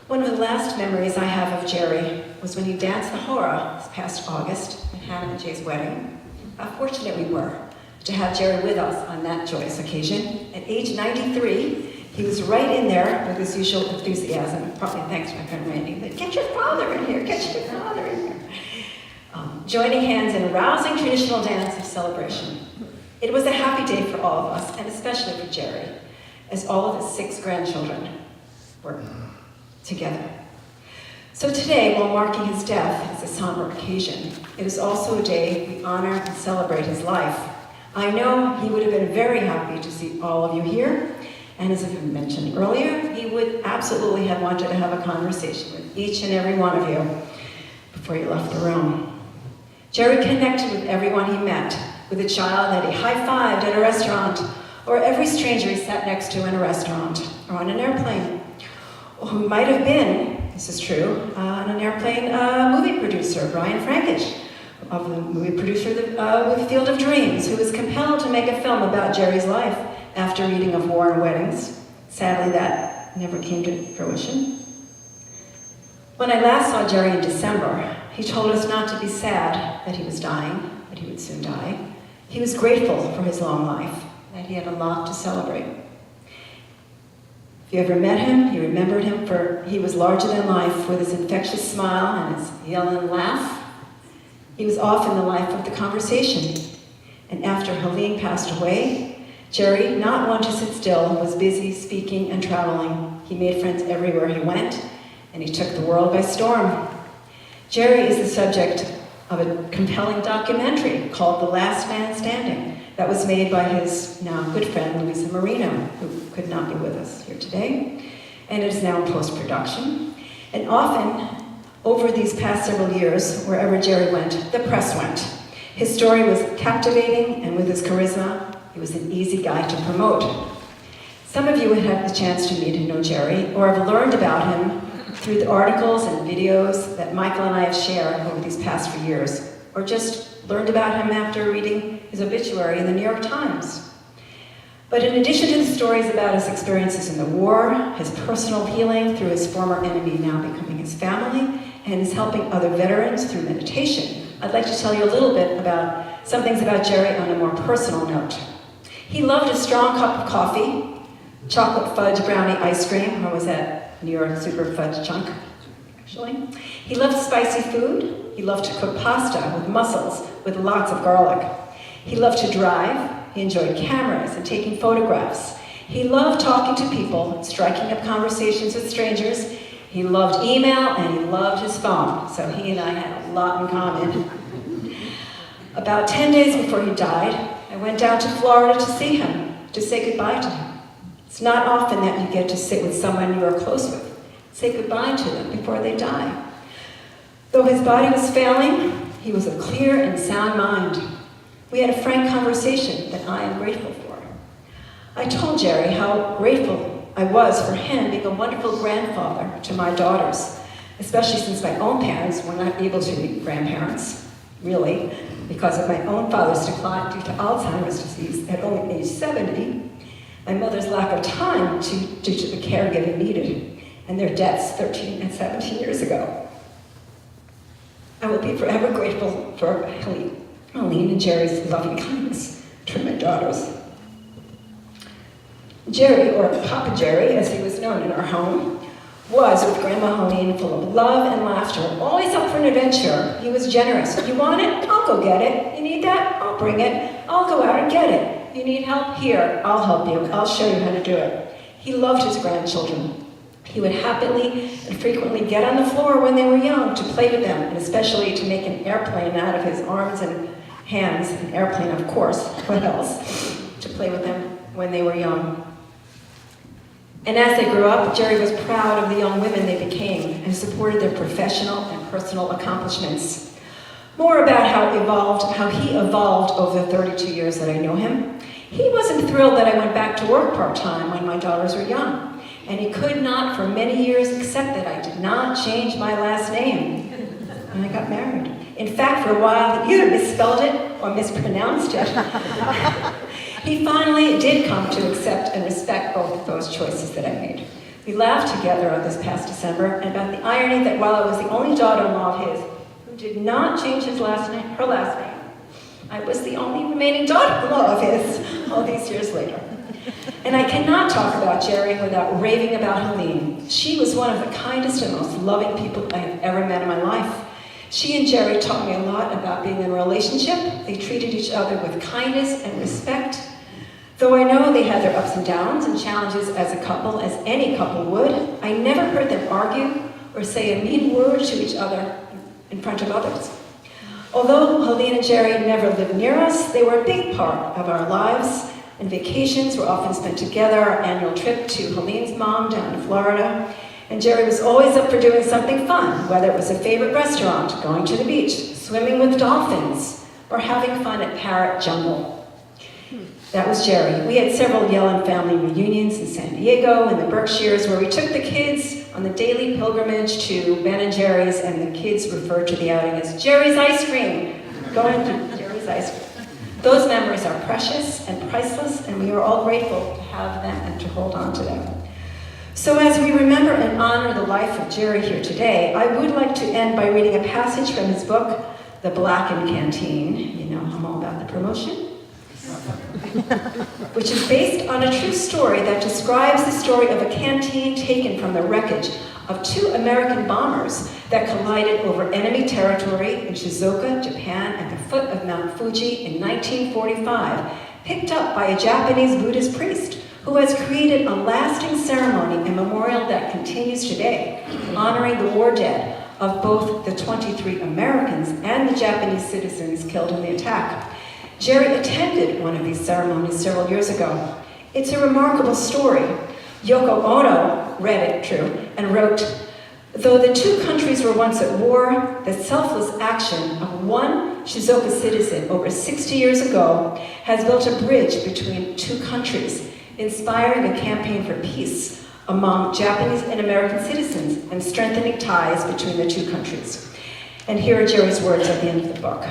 One of the last memories I have of Jerry was when he danced the hora this past August at Hannah and Jay's wedding. How fortunate we were to have Jerry with us on that joyous occasion. At age 93, he was right in there with his usual enthusiasm, probably thanks to my friend Randy, but get your father in here, get your father in here. Joining hands in a rousing traditional dance of celebration. It was a happy day for all of us, and especially for Jerry, as all of his 6 grandchildren were together. So today, while marking his death as a somber occasion, it is also a day we honor and celebrate his life. I know he would have been very happy to see all of you here, and as I mentioned earlier, he would absolutely have wanted to have a conversation with each and every one of you before you left the room. Jerry connected with everyone he met, with a child that he high-fived at a restaurant, or every stranger he sat next to in a restaurant, or on an airplane, or who might have been, this is true, on an airplane movie producer, Brian Frankish, of the movie producer with Field of Dreams, who was compelled to make a film about Jerry's life after reading of War and Weddings. Sadly, that never came to fruition. When I last saw Jerry in December, he told us not to be sad that he was dying, that he would soon die. He was grateful for his long life, that he had a lot to celebrate. If you ever met him, you remembered him for he was larger than life with his infectious smile and his Yellin laugh. He was often the life of the conversation. And after Helene passed away, Jerry, not one to sit still, was busy speaking and traveling. He made friends everywhere he went, and he took the world by storm. Jerry is the subject of a compelling documentary called The Last Man Standing that was made by his now good friend, Louisa Marino, who could not be with us here today, and it is now in post-production. And often, over these past several years, wherever Jerry went, the press went. His story was captivating, and with his charisma, he was an easy guy to promote. Some of you have had the chance to meet and know Jerry, or have learned about him through the articles and videos that Michael and I have shared over these past few years, or just learned about him after reading his obituary in the New York Times. But in addition to the stories about his experiences in the war, his personal healing through his former enemy now becoming his family, and his helping other veterans through meditation, I'd like to tell you a little bit about some things about Jerry on a more personal note. He loved a strong cup of coffee, chocolate fudge brownie ice cream, or was that New York super fudge chunk, actually. He loved spicy food. He loved to cook pasta with mussels with lots of garlic. He loved to drive. He enjoyed cameras and taking photographs. He loved talking to people, striking up conversations with strangers. He loved email and he loved his phone, so he and I had a lot in common. About 10 days before he died, I went down to Florida to see him, to say goodbye to him. It's not often that you get to sit with someone you are close with, say goodbye to them before they die. Though his body was failing, he was of clear and sound mind. We had a frank conversation that I am grateful for. I told Jerry how grateful I was for him being a wonderful grandfather to my daughters, especially since my own parents were not able to be grandparents, really, because of my own father's decline due to Alzheimer's disease at only age 70, my mother's lack of time due to the caregiving needed, and their deaths 13 and 17 years ago. I will be forever grateful for Helene and Jerry's loving kindness to my daughters. Jerry, or Papa Jerry, as he was known in our home, was, with Grandma Helene, full of love and laughter, always up for an adventure. He was generous. You want it? I'll go get it. You need that? I'll bring it. I'll go out and get it. You need help? Here, I'll help you. I'll show you how to do it. He loved his grandchildren. He would happily and frequently get on the floor when they were young to play with them, and especially to make an airplane out of his arms and hands, an airplane, of course, what else, to play with them when they were young. And as they grew up, Jerry was proud of the young women they became and supported their professional and personal accomplishments. More about how he evolved over the 32 years that I know him. He wasn't thrilled that I went back to work part-time when my daughters were young, and he could not for many years accept that I did not change my last name when I got married. In fact, for a while, he either misspelled it or mispronounced it. He finally did come to accept and respect both of those choices that I made. We laughed together on this past December about the irony that while I was the only daughter-in-law of his who did not change her last name, I was the only remaining daughter-in-law of his all these years later. And I cannot talk about Jerry without raving about Helene. She was one of the kindest and most loving people I have ever met in my life. She and Jerry taught me a lot about being in a relationship. They treated each other with kindness and respect. Though I know they had their ups and downs and challenges as a couple, as any couple would, I never heard them argue or say a mean word to each other in front of others. Although Helene and Jerry never lived near us, they were a big part of our lives, and vacations were often spent together. Our annual trip to Helene's mom down in Florida, and Jerry was always up for doing something fun, whether it was a favorite restaurant, going to the beach, swimming with dolphins, or having fun at Parrot Jungle. That was Jerry. We had several Yellin family reunions in San Diego and the Berkshires where we took the kids on the daily pilgrimage to Ben & Jerry's, and the kids referred to the outing as Jerry's Ice Cream. Going to Jerry's Ice Cream. Those memories are precious and priceless, and we are all grateful to have them and to hold on to them. So as we remember and honor the life of Jerry here today, I would like to end by reading a passage from his book, The Blackened Canteen. You know, I'm all about the promotion. Which is based on a true story that describes the story of a canteen taken from the wreckage of 2 American bombers that collided over enemy territory in Shizuoka, Japan, at the foot of Mount Fuji in 1945, picked up by a Japanese Buddhist priest who has created a lasting ceremony and memorial that continues today, honoring the war dead of both the 23 Americans and the Japanese citizens killed in the attack. Jerry attended one of these ceremonies several years ago. It's a remarkable story. Yoko Ono read it, true, and wrote, "Though the 2 countries were once at war, the selfless action of one Shizuoka citizen over 60 years ago has built a bridge between 2 countries, inspiring a campaign for peace among Japanese and American citizens and strengthening ties between the 2 countries." And here are Jerry's words at the end of the book.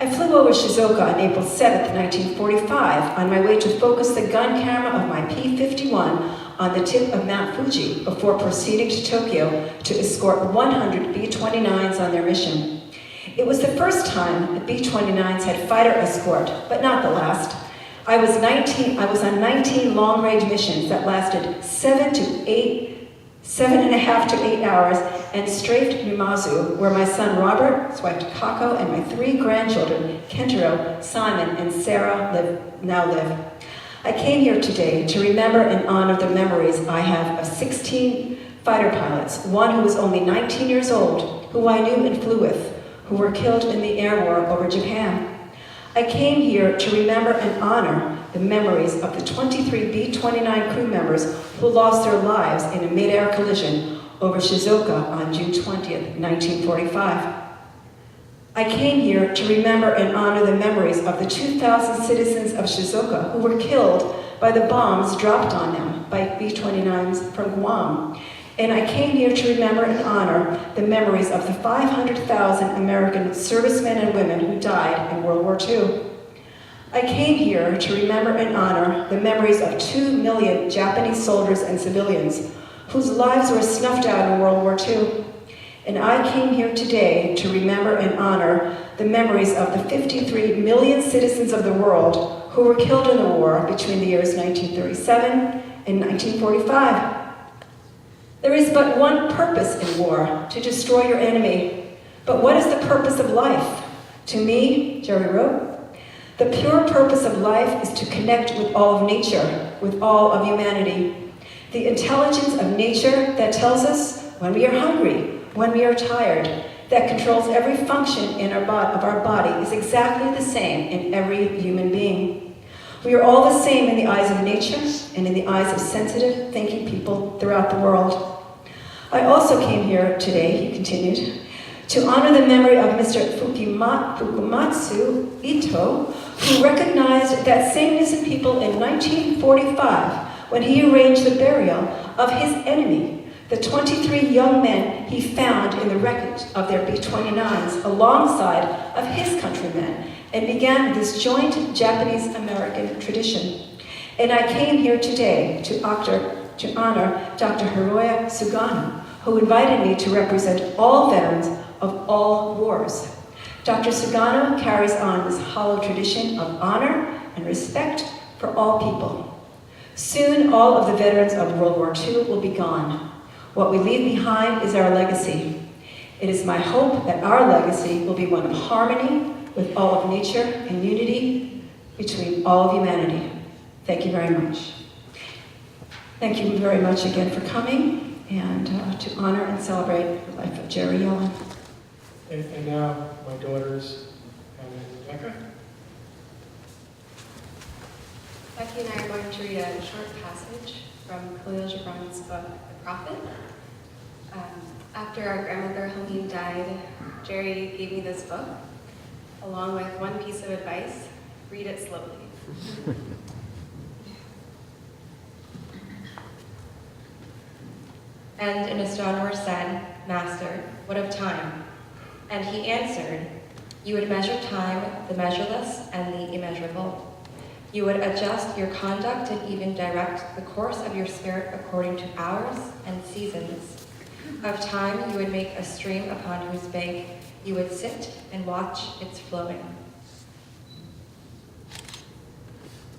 I flew over Shizuoka on April 7, 1945, on my way to focus the gun camera of my P-51 on the tip of Mount Fuji before proceeding to Tokyo to escort 100 B-29s on their mission. It was the first time the B-29s had fighter escort, but not the last. I was on 19 long-range missions that lasted 7.5 to 8 hours, and strafed Numazu, where my son Robert, his wife Takako, and my 3 grandchildren, Kentaro, Simon, and Sarah, now live. I came here today to remember and honor the memories I have of 16 fighter pilots, one who was only 19 years old, who I knew and flew with, who were killed in the air war over Japan. I came here to remember and honor the memories of the 23 B-29 crew members who lost their lives in a mid-air collision over Shizuoka on June 20th, 1945. I came here to remember and honor the memories of the 2,000 citizens of Shizuoka who were killed by the bombs dropped on them by B-29s from Guam. And I came here to remember and honor the memories of the 500,000 American servicemen and women who died in World War II. I came here to remember and honor the memories of 2 million Japanese soldiers and civilians whose lives were snuffed out in World War II. And I came here today to remember and honor the memories of the 53 million citizens of the world who were killed in the war between the years 1937 and 1945. There is but one purpose in war, to destroy your enemy. But what is the purpose of life? To me, Jerry wrote, the pure purpose of life is to connect with all of nature, with all of humanity. The intelligence of nature that tells us when we are hungry, when we are tired, that controls every function in of our body is exactly the same in every human being. We are all the same in the eyes of nature and in the eyes of sensitive, thinking people throughout the world. I also came here today, he continued, to honor the memory of Mr. Fukumatsu Ito, who recognized that sameness in people in 1945 when he arranged the burial of his enemy, the 23 young men he found in the wreckage of their B-29s alongside of his countrymen, and began this joint Japanese-American tradition. And I came here today to honor Dr. Hiroya Sugano, who invited me to represent all veterans of all wars. Dr. Sugano carries on this hollow tradition of honor and respect for all people. Soon, all of the veterans of World War II will be gone. What we leave behind is our legacy. It is my hope that our legacy will be one of harmony with all of nature and unity between all of humanity. Thank you very much. Thank you very much again for coming and to honor and celebrate the life of Jerry Yellin. And now, my daughters, Anna and Rebecca. Becky and I are going to read a short passage from Khalil Gibran's book, The Prophet. After our grandmother Helene died, Jerry gave me this book, along with one piece of advice: read it slowly. And an astronomer said, "Master, what of time?" And he answered, "You would measure time, the measureless and the immeasurable. You would adjust your conduct and even direct the course of your spirit according to hours and seasons. Of time you would make a stream upon whose bank you would sit and watch its flowing.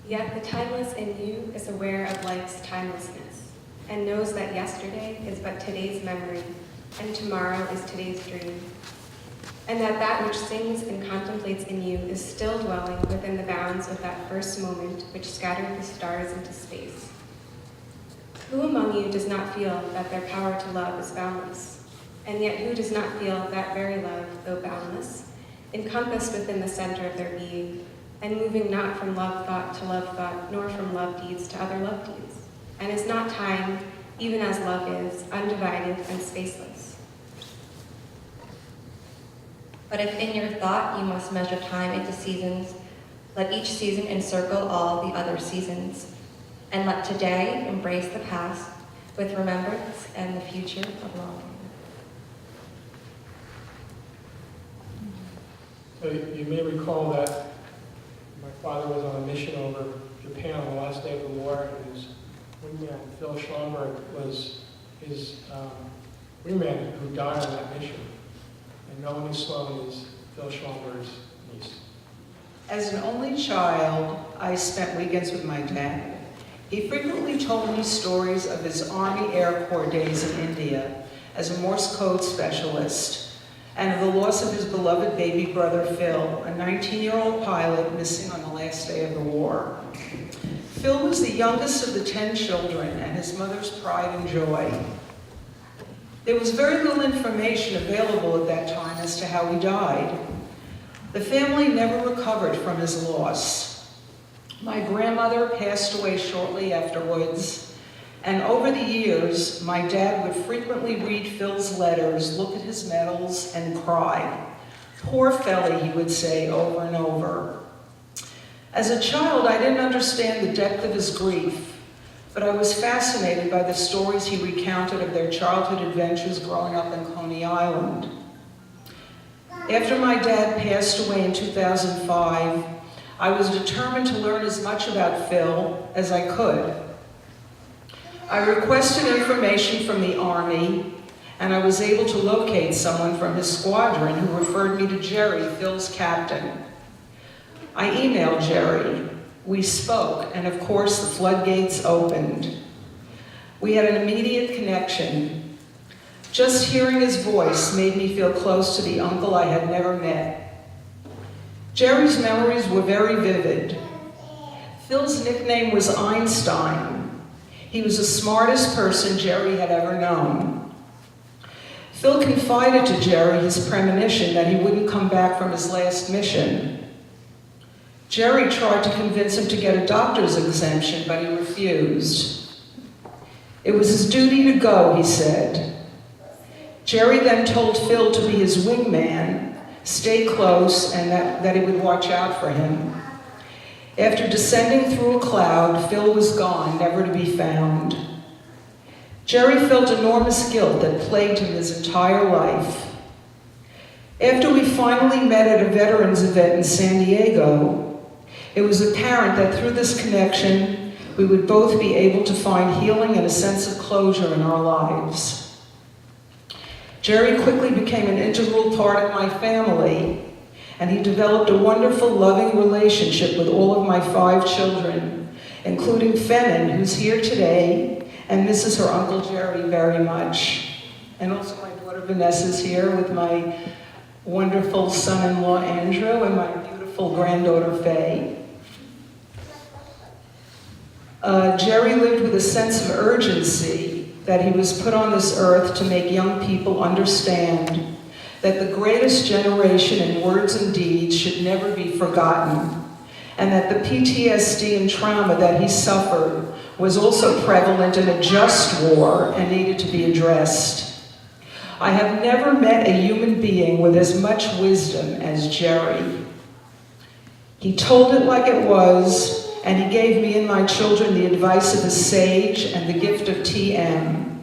Yet the timeless in you is aware of life's timelessness and knows that yesterday is but today's memory and tomorrow is today's dream. And that which sings and contemplates in you is still dwelling within the bounds of that first moment which scattered the stars into space. Who among you does not feel that their power to love is boundless? And yet who does not feel that very love, though boundless, encompassed within the center of their being, and moving not from love thought to love thought, nor from love deeds to other love deeds, and is not time, even as love is, undivided and spaceless? But if in your thought you must measure time into seasons, let each season encircle all the other seasons, and let today embrace the past with remembrance and the future of longing." So you may recall that my father was on a mission over Japan on the last day of the war, and his wingman, Phil Schlomberg, was his wingman who died on that mission. And Melanie Sloan is Phil Schlomberg's niece. As an only child, I spent weekends with my dad. He frequently told me stories of his Army Air Corps days in India as a Morse code specialist, and of the loss of his beloved baby brother Phil, a 19-year-old pilot missing on the last day of the war. Phil was the youngest of the 10 children and his mother's pride and joy. There was very little information available at that time as to how he died. The family never recovered from his loss. My grandmother passed away shortly afterwards, and over the years, my dad would frequently read Phil's letters, look at his medals, and cry. "Poor Felly," he would say over and over. As a child, I didn't understand the depth of his grief, but I was fascinated by the stories he recounted of their childhood adventures growing up in Coney Island. After my dad passed away in 2005, I was determined to learn as much about Phil as I could. I requested information from the Army, and I was able to locate someone from his squadron who referred me to Jerry, Phil's captain. I emailed Jerry. We spoke, and of course the floodgates opened. We had an immediate connection. Just hearing his voice made me feel close to the uncle I had never met. Jerry's memories were very vivid. Phil's nickname was Einstein. He was the smartest person Jerry had ever known. Phil confided to Jerry his premonition that he wouldn't come back from his last mission. Jerry tried to convince him to get a doctor's exemption, but he refused. It was his duty to go, he said. Jerry then told Phil to be his wingman, stay close, and that he would watch out for him. After descending through a cloud, Phil was gone, never to be found. Jerry felt enormous guilt that plagued him his entire life. After we finally met at a veterans event in San Diego, it was apparent that through this connection, we would both be able to find healing and a sense of closure in our lives. Jerry quickly became an integral part of my family, and he developed a wonderful, loving relationship with all of my 5 children, including Fennon, who's here today and misses her Uncle Jerry very much. And also my daughter Vanessa's here with my wonderful son-in-law Andrew and my beautiful granddaughter Faye. Jerry lived with a sense of urgency that he was put on this earth to make young people understand that the greatest generation in words and deeds should never be forgotten, and that the PTSD and trauma that he suffered was also prevalent in a just war and needed to be addressed. I have never met a human being with as much wisdom as Jerry. He told it like it was, and he gave me and my children the advice of a sage and the gift of TM.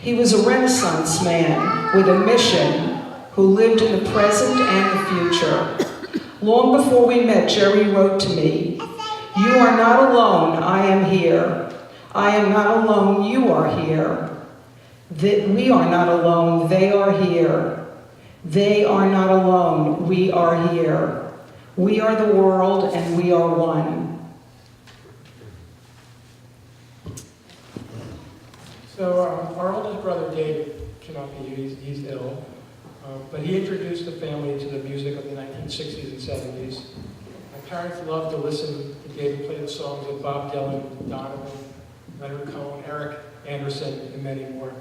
He was a Renaissance man with a mission who lived in the present and the future. Long before we met, Jerry wrote to me, "You are not alone, I am here. I am not alone, you are here. We are not alone, they are here. They are not alone, we are here. We are the world and we are one." So our oldest brother, David, cannot be here. He's ill. But he introduced the family to the music of the 1960s and 70s. My parents loved to listen to David play the songs of Bob Dylan, Donovan, Leonard Cohen, Eric Anderson, and many more.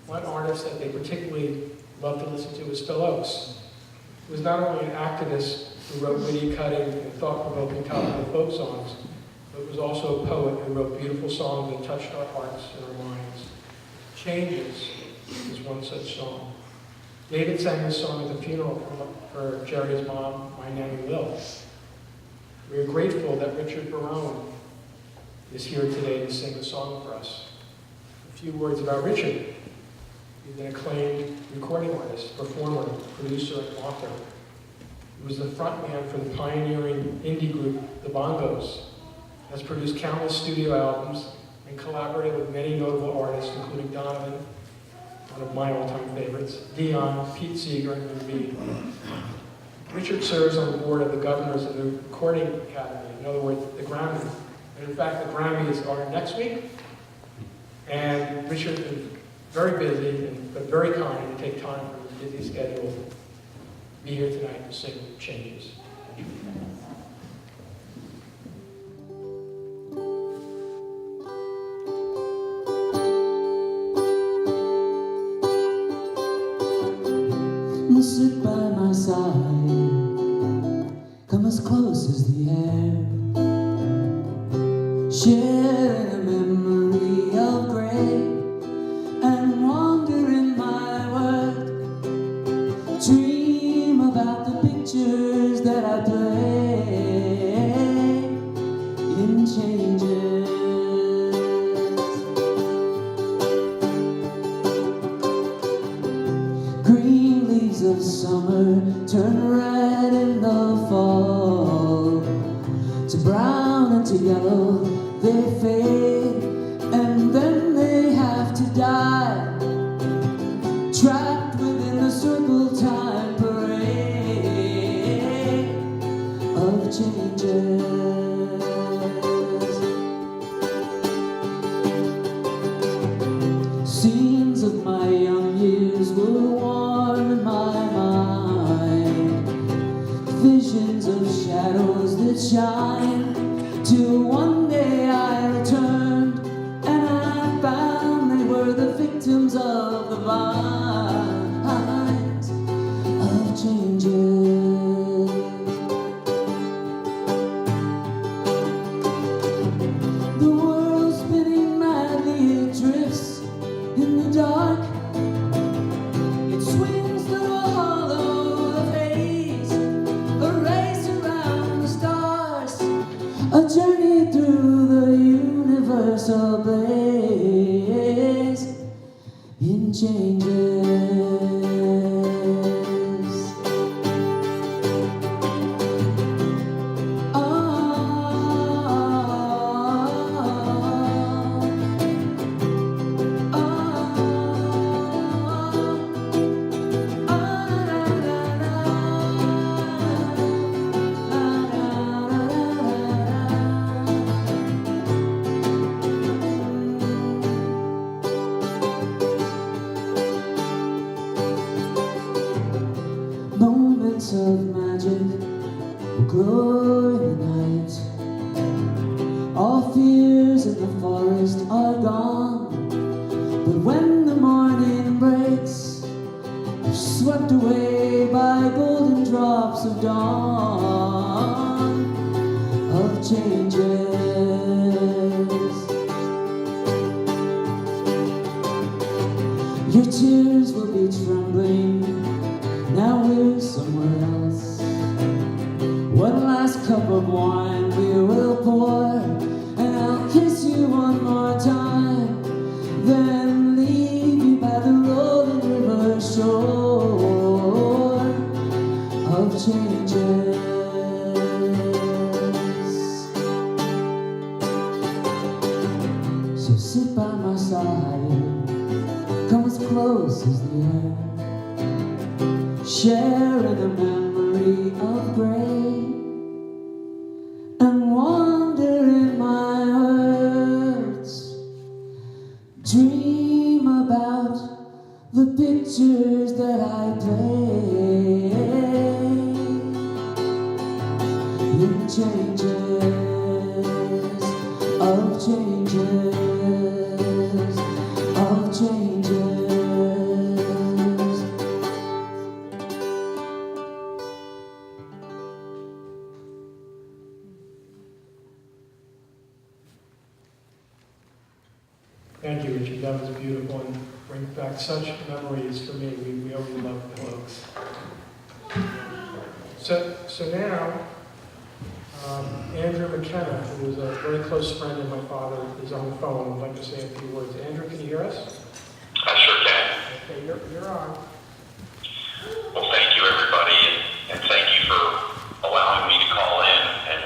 One artist that they particularly loved to listen to was Phil Oakes. He was not only an activist who wrote witty, cutting, and thought-provoking topical folk songs, but was also a poet who wrote beautiful songs that touched our hearts and our minds. Changes is one such song. David sang this song at the funeral for Jerry's mom, my nanny Lil. We are grateful that Richard Barone is here today to sing the song for us. A few words about Richard. He's an acclaimed recording artist, performer, producer, and author. He was the frontman for the pioneering indie group, The Bongos, has produced countless studio albums, and collaborated with many notable artists, including Donovan, one of my all-time favorites, Dion, Pete Seeger, and Lou Reed. Richard serves on the board of the governors of the Recording Academy, in other words, the Grammy. And in fact, the Grammys are next week, and Richard is very busy, but very kind to take time from his busy schedule to be here tonight to sing Changes. Sit by my side, come as close as the air, sharing a memory of gray, and wander in my world, dream about summer turn red in the fall. To brown and to yellow they fade, and then they have to die, trapped within the circle time parade of changes. Scenes of my young years were warm in my mind, visions of shadows that shine, till one day I returned and I found they were the victims of the vines of changes. The world spinning madly, it drifts in the dark. It swings through a hollow of haze, a race around the stars, a journey through the universe ablaze in changes. Moments of magic will glow in the night. All fears in the forest are gone, but when the morning breaks, they're swept away by golden drops of dawn of changes. Your tears will be trembling, now we're somewhere else. One last cup of wine we will pour, and I'll kiss you one more time, then leave you by the rolling river shore of changes. So sit by my side, come as close as the air, share in the memory of gray, and wander in my words. Dream about the pictures that I play in changes of changes of changes. Thank you, Richard. That was beautiful and brings back such memories for me. We always love the folks. So now, Andrew McKenna, who was a very close friend of my father, is on the phone. I'd like to say a few words. Andrew, can you hear us? I sure can. Okay, you're on. Well, thank you, everybody, and thank you for allowing me to call in. And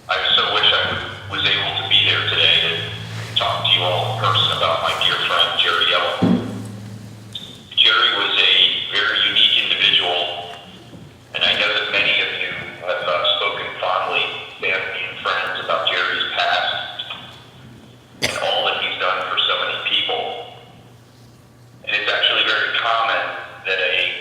I so wish I was able to be there today to talk to you all in person about my dear friend, Jerry Yellin. Jerry was a very unique individual, and I know that many of you have spoken fondly, family and friends, about Jerry's past and all that he's done for so many people. And it's actually very common that a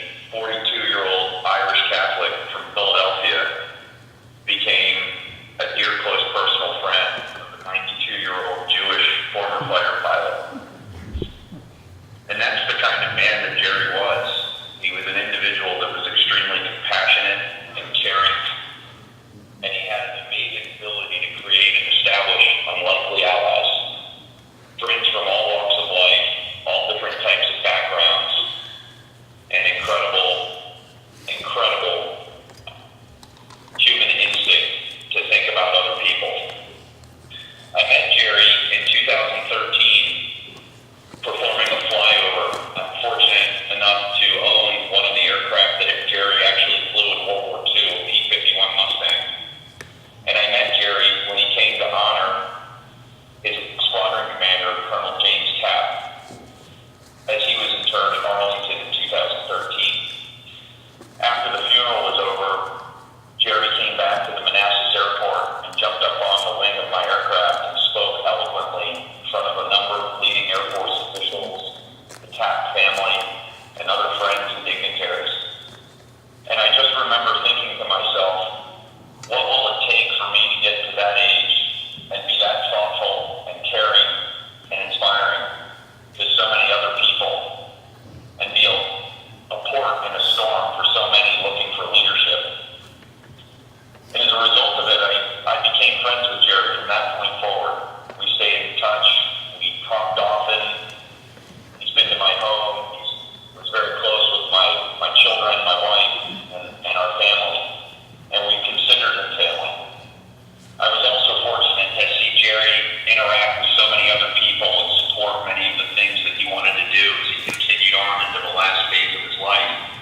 interact with so many other people and support many of the things that he wanted to do as he continued on into the last phase of his life.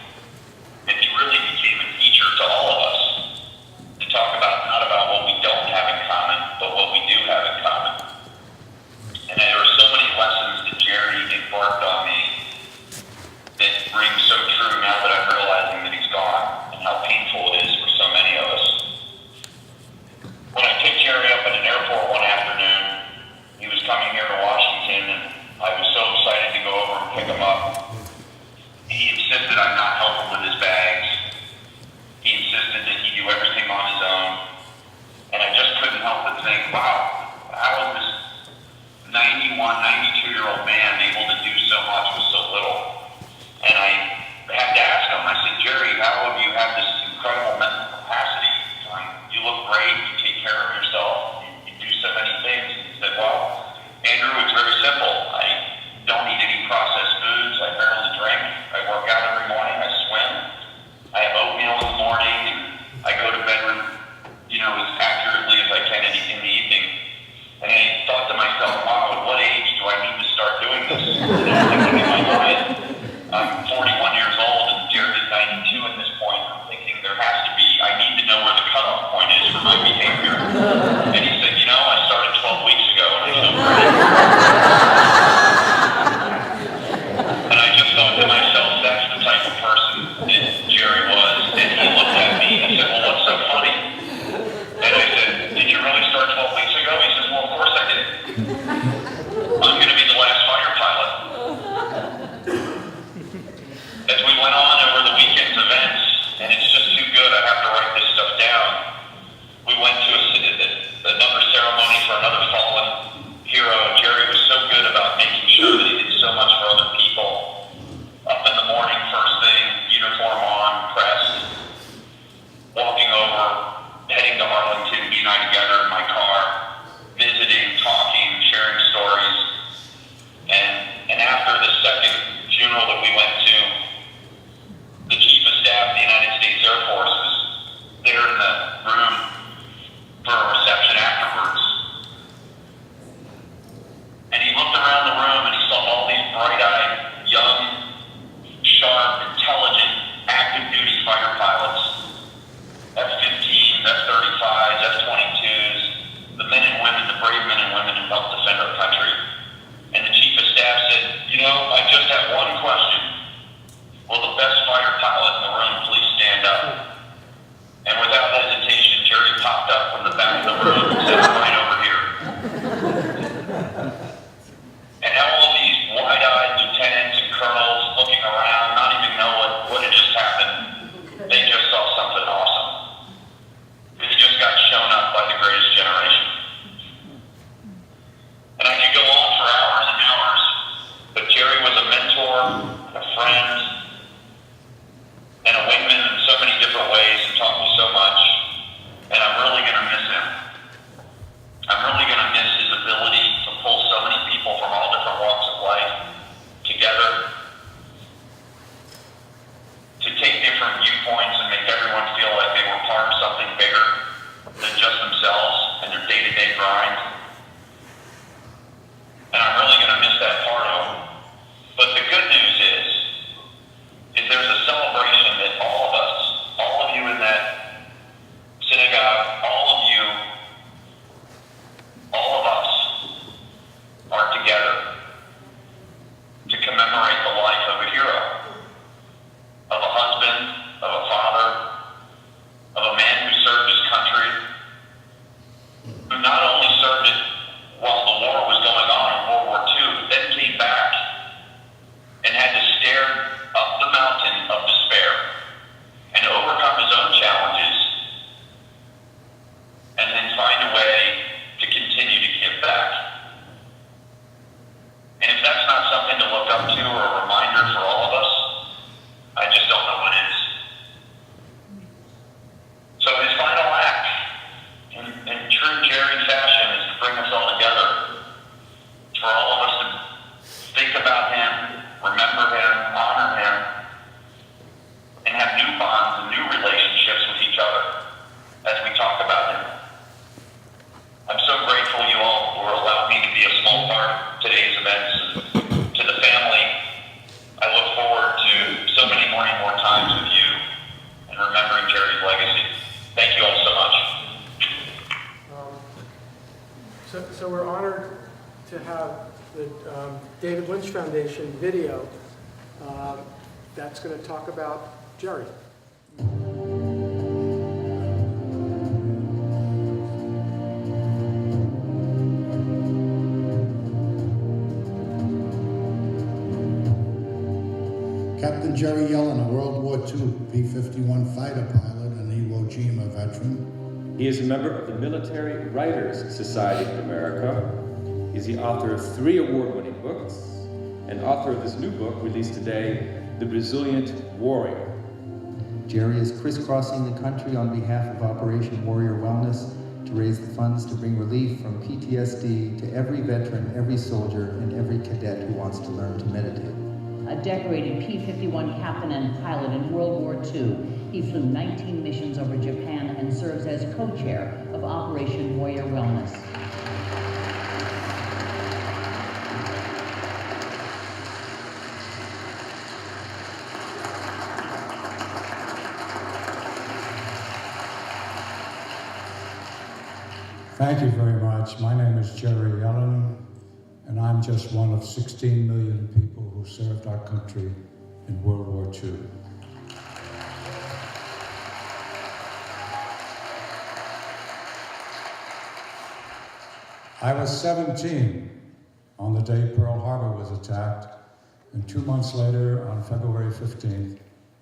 And he really became a teacher to all of us to talk about not about what we don't have in common, but what we do have in common. And there were so many lessons that Jerry embarked on me that ring so true now that I'm realizing that he's gone and how painful it is for so many of us. When I picked Jerry up at an airport one afternoon, he was coming here to Washington, and I was so excited to go over and pick him up. He insisted I not help him with his bags. He insisted that he do everything on his own. And I just couldn't help but think, wow, how is this 91, 92-year-old man able to do so much with so little? And I had to ask him, I said, Jerry, how have you had this incredible mental capacity? You look great, you take care of yourself, you do so many things. And he said, well, Andrew, it's very simple. I don't eat any processed foods, I barely drink, I work out every morning, I swim, I have oatmeal in the morning, and I go to bed, as accurately as I can in the evening. And I thought to myself, wow, at what age do I need to start doing this? And I was thinking in my mind, I'm 41 years old and Jared is 92 at this point. I'm thinking there has to be, I need to know where the cutoff point is for my behavior. And he said, I started 12 weeks ago and I feel great. And I just thought to myself, that's the type of person that Jerry was. And he looked at me and said, well, what's so funny? And I said, did you really start 12 weeks ago? He says, well, of course I did. I'm going to be the last fighter pilot. As we went on over the weekend's events, and it's just too good, I have to write this stuff down. We went to another ceremony for another fallen hero, and Jerry was so good about making sure that he did so much for other people. Up in the morning, first thing, uniform on, pressed, walking over, heading to Arlington, he and I together in my car, visiting, talking, sharing stories. to have the David Lynch Foundation video that's going to talk about Jerry. Captain Jerry Yellin, a World War II P-51 fighter pilot and Iwo Jima veteran. He is a member of the Military Writers Society of America. He's the author of 3 award-winning books and author of this new book released today, The Resilient Warrior. Jerry is crisscrossing the country on behalf of Operation Warrior Wellness to raise the funds to bring relief from PTSD to every veteran, every soldier, and every cadet who wants to learn to meditate. A decorated P-51 captain and pilot in World War II, he flew 19 missions over Japan and serves as co-chair of Operation Warrior Wellness. Thank you very much. My name is Jerry Yellin, and I'm just one of 16 million people who served our country in World War II. I was 17 on the day Pearl Harbor was attacked, and 2 months later, on February 15th,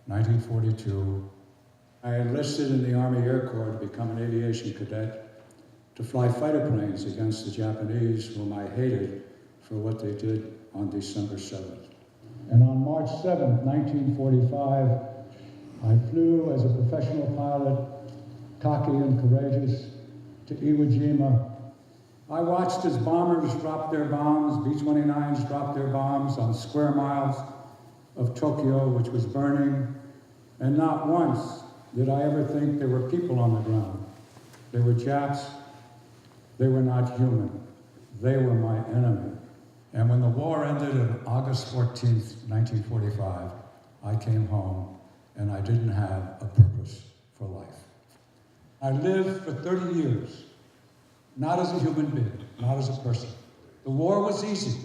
1942, I enlisted in the Army Air Corps to become an aviation cadet to fly fighter planes against the Japanese, whom I hated for what they did on December 7th. And on March 7th, 1945, I flew as a professional pilot, cocky and courageous, to Iwo Jima. I watched as bombers dropped their bombs, B-29s dropped their bombs on square miles of Tokyo, which was burning, and not once did I ever think there were people on the ground. They were Japs. They were not human. They were my enemy. And when the war ended on August 14th, 1945, I came home and I didn't have a purpose for life. I lived for 30 years, not as a human being, not as a person. The war was easy.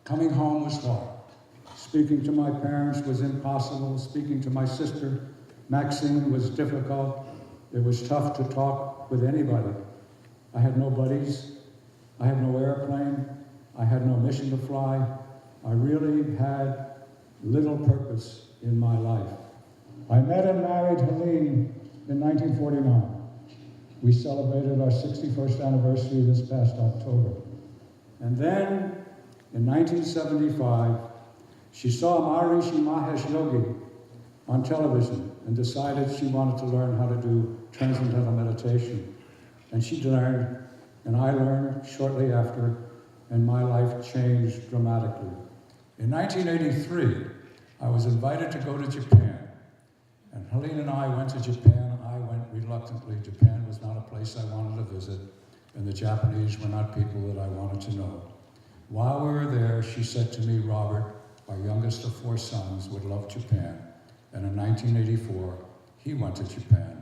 Coming home was hard. Speaking to my parents was impossible. Speaking to my sister, Maxine, was difficult. It was tough to talk with anybody. I had no buddies. I had no airplane. I had no mission to fly. I really had little purpose in my life. I met and married Helene in 1949. We celebrated our 61st anniversary this past October. And then, in 1975, she saw Maharishi Mahesh Yogi on television and decided she wanted to learn how to do transcendental meditation. And she learned, and I learned shortly after, and my life changed dramatically. In 1983, I was invited to go to Japan. And Helene and I went to Japan. I went reluctantly. Japan was not a place I wanted to visit, and the Japanese were not people that I wanted to know. While we were there, she said to me, Robert, our youngest of 4 sons, would love Japan. And in 1984, he went to Japan.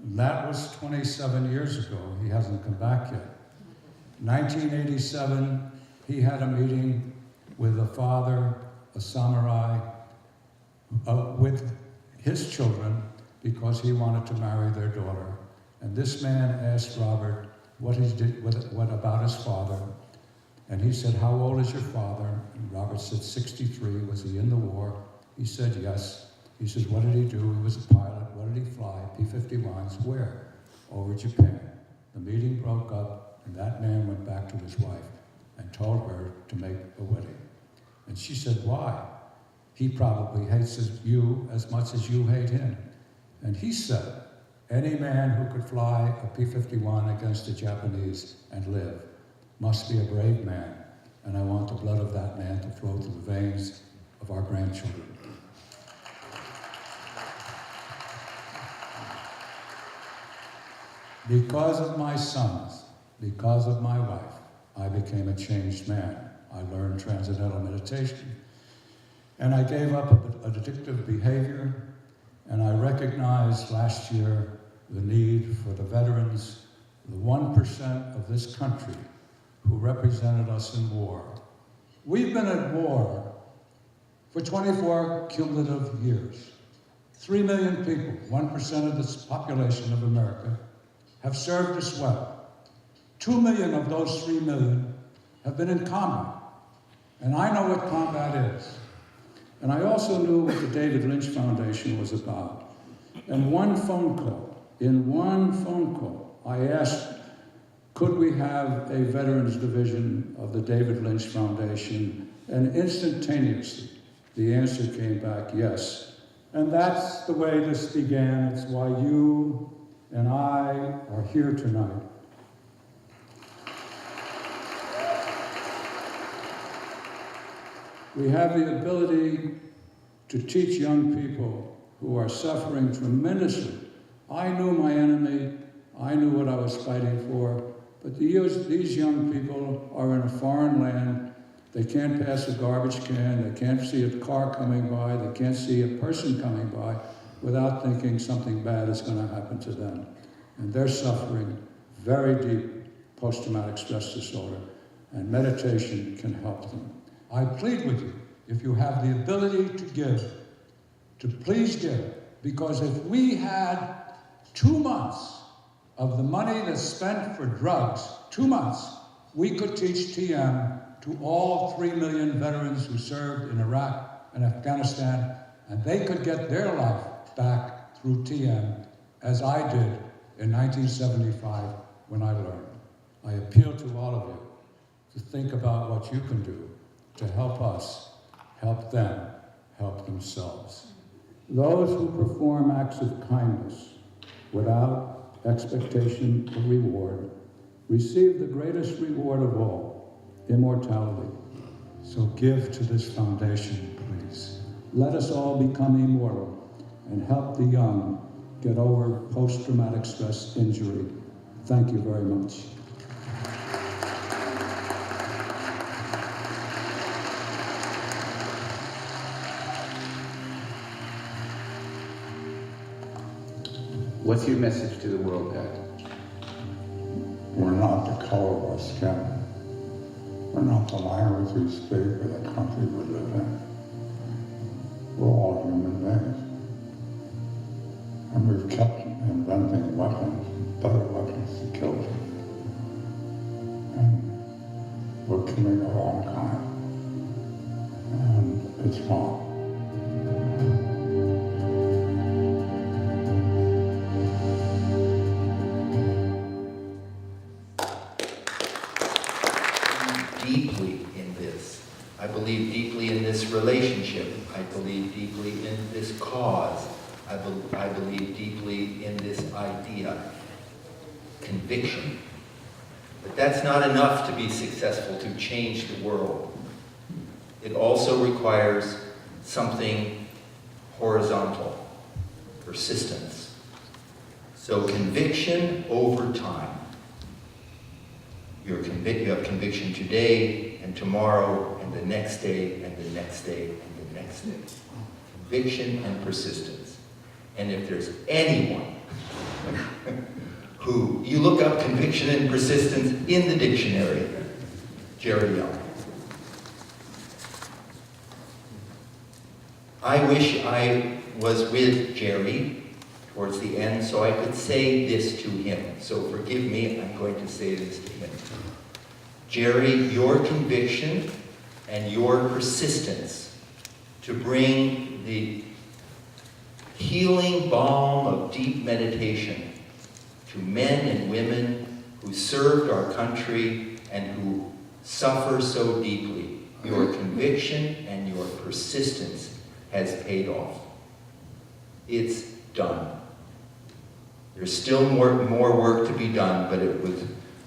That was 27 years ago. He hasn't come back yet. 1987, he had a meeting with a father, a samurai, with his children because he wanted to marry their daughter. And this man asked Robert what about his father. And he said, how old is your father? And Robert said, 63. Was he in the war? He said, yes. He said, what did he do? He was a pilot. What did he fly? P-51s. Where? Over Japan. The meeting broke up, and that man went back to his wife and told her to make a wedding. And she said, why? He probably hates you as much as you hate him. And he said, any man who could fly a P-51 against the Japanese and live must be a brave man, and I want the blood of that man to flow through the veins of our grandchildren. Because of my sons, because of my wife, I became a changed man. I learned transcendental meditation, and I gave up addictive behavior, and I recognized last year the need for the veterans, the 1% of this country who represented us in war. We've been at war for 24 cumulative years. 3 million people, 1% of the population of America, have served us well. 2 million of those 3 million have been in combat. And I know what combat is. And I also knew what the David Lynch Foundation was about. And in one phone call, I asked, could we have a Veterans Division of the David Lynch Foundation? And instantaneously, the answer came back, yes. And that's the way this began. It's why you and I are here tonight. We have the ability to teach young people who are suffering tremendously. I knew my enemy, I knew what I was fighting for, but these young people are in a foreign land. They can't pass a garbage can, they can't see a car coming by, they can't see a person coming by without thinking something bad is going to happen to them. And they're suffering very deep post-traumatic stress disorder, and meditation can help them. I plead with you, if you have the ability to give, to please give, because if we had 2 months of the money that's spent for drugs, 2 months, we could teach TM to all 3 million veterans who served in Iraq and Afghanistan, and they could get their life back through TM, as I did in 1975 when I learned. I appeal to all of you to think about what you can do to help us, help them, help themselves. Those who perform acts of kindness without expectation of reward receive the greatest reward of all, immortality. So give to this foundation, please. Let us all become immortal and help the young get over post-traumatic stress injury. Thank you very much. What's your message to the world, Pat? We're not the color of our skin. We're not the language we speak or the country we live in. We're all human beings. And we've kept inventing weapons, better weapons to kill them. And we're killing our own kind. And it's wrong. Deeply in this. I believe deeply in this relationship. I believe deeply in this cause. I believe deeply in this idea. Conviction. But that's not enough to be successful, to change the world. It also requires something horizontal, persistence. So conviction over time. You have conviction today and tomorrow and the next day and the next day and the next day. Conviction and persistence. And if there's anyone who, you look up conviction and persistence in the dictionary, Jerry Yellin. I wish I was with Jerry towards the end so I could say this to him. So forgive me, I'm going to say this to him. Jerry, your conviction and your persistence to bring the healing balm of deep meditation to men and women who served our country and who suffer so deeply, your conviction and your persistence has paid off. It's done. There's still more work to be done, but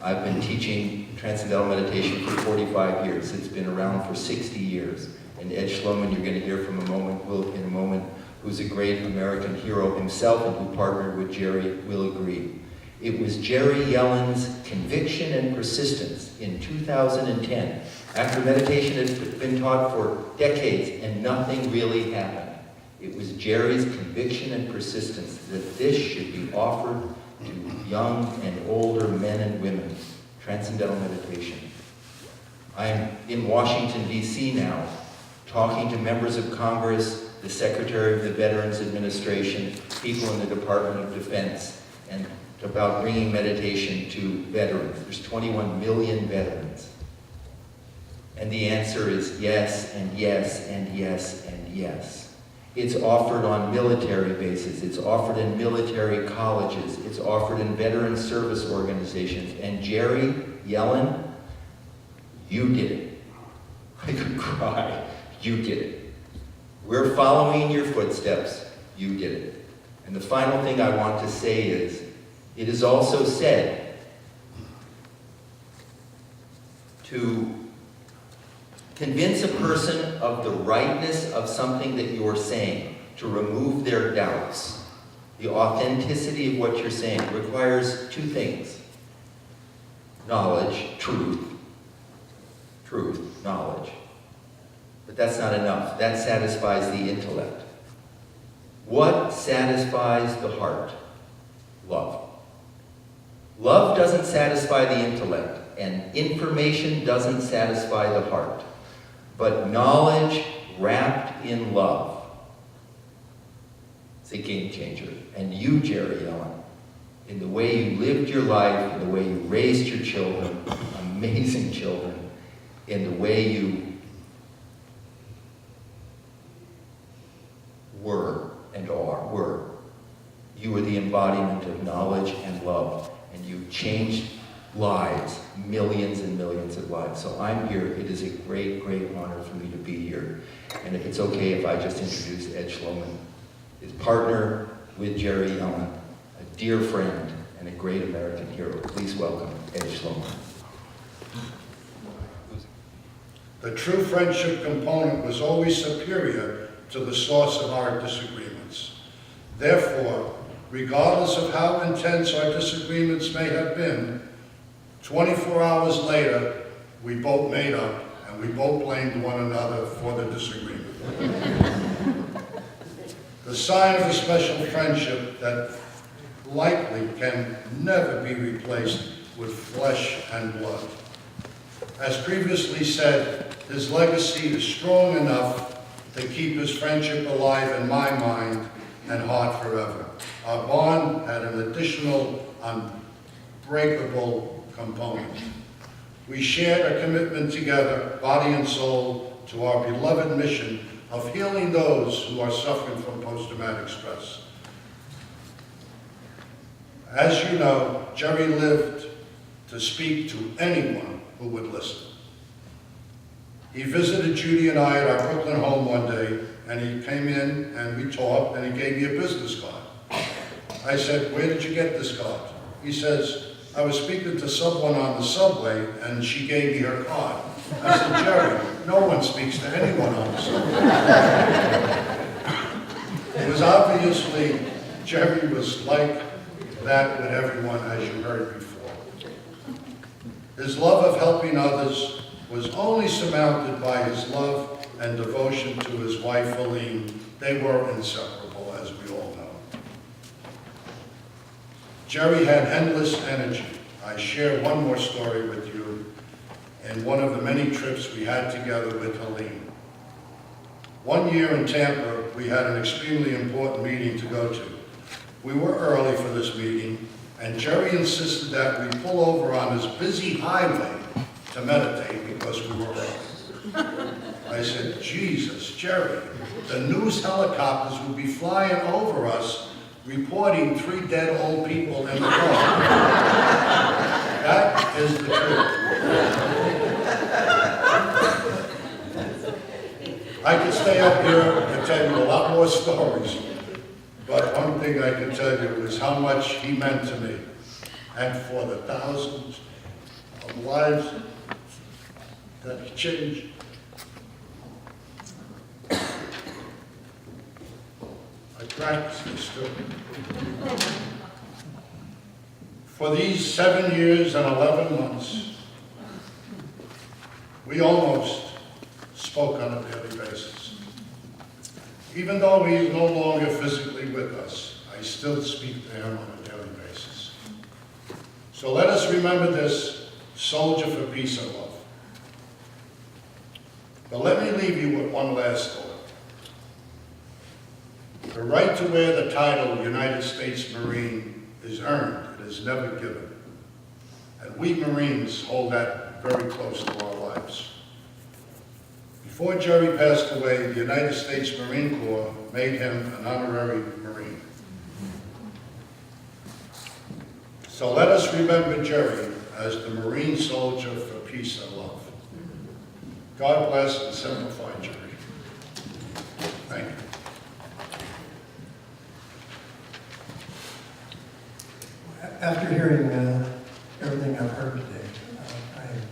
I've been teaching Transcendental Meditation for 45 years. It's been around for 60 years. And Ed Schloman, you're going to hear from in a moment, who's a great American hero himself and who partnered with Jerry, will agree. It was Jerry Yellin's conviction and persistence in 2010, after meditation had been taught for decades and nothing really happened. It was Jerry's conviction and persistence that this should be offered to young and older men and women. Transcendental meditation. I'm in Washington, D.C. now, talking to members of Congress, the Secretary of the Veterans Administration, people in the Department of Defense, and about bringing meditation to veterans. There's 21 million veterans. And the answer is yes, and yes, and yes, and yes. It's offered on military bases. It's offered in military colleges. It's offered in veteran service organizations. And Jerry Yellin, you did it. I could cry. You did it. We're following your footsteps. You did it. And the final thing I want to say is, it is also said to convince a person of the rightness of something that you're saying, to remove their doubts. The authenticity of what you're saying requires two things: knowledge, truth, knowledge. But that's not enough. That satisfies the intellect. What satisfies the heart? Love. Love doesn't satisfy the intellect, and information doesn't satisfy the heart. But knowledge wrapped in love is a game changer. And you, Jerry Yellin, in the way you lived your life, in the way you raised your children, amazing children, in the way you were, you were the embodiment of knowledge and love, and you changed lives, millions and millions of lives. So I'm here. It is a great, great honor for me to be here. And if it's okay if I just introduce Ed Schloman, his partner with Jerry Yellin, a dear friend and a great American hero. Please welcome Ed Schloman. The true friendship component was always superior to the source of our disagreements. Therefore, regardless of how intense our disagreements may have been, 24 hours later, we both made up and we both blamed one another for the disagreement. The sign of a special friendship that likely can never be replaced with flesh and blood. As previously said, his legacy is strong enough to keep his friendship alive in my mind and heart forever. Our bond had an additional unbreakable component. We shared a commitment together, body and soul, to our beloved mission of healing those who are suffering from post-traumatic stress. As you know, Jerry lived to speak to anyone who would listen. He visited Judy and I at our Brooklyn home one day, and he came in and we talked, and he gave me a business card. I said, "Where did you get this card?" He says, "I was speaking to someone on the subway, and she gave me her card." I said, "Jerry, no one speaks to anyone on the subway." It was obviously, Jerry was like that with everyone, as you heard before. His love of helping others was only surmounted by his love and devotion to his wife, Yellin. They were inseparable, as we all know. Jerry had endless energy. I share one more story with you in one of the many trips we had together with Yellin. One year in Tampa, we had an extremely important meeting to go to. We were early for this meeting, and Jerry insisted that we pull over on this busy highway to meditate because we were early. I said, "Jesus, Jerry, the news helicopters will be flying over us reporting 3 dead old people in the car." That is the truth. I could stay up here and tell you a lot more stories, but one thing I can tell you is how much he meant to me, and for the thousands of lives that he changed. I practice this too. For these 7 years and 11 months, we almost spoke on a daily basis. Even though he is no longer physically with us, I still speak to him on a daily basis. So let us remember this soldier for peace and love. But let me leave you with one last thought. The right to wear the title United States Marine is earned, it is never given. And we Marines hold that very close to our lives. Before Jerry passed away, the United States Marine Corps made him an honorary Marine. So let us remember Jerry as the Marine soldier for peace and love. God bless and simplify Jerry. Thank you. After hearing everything I've heard today,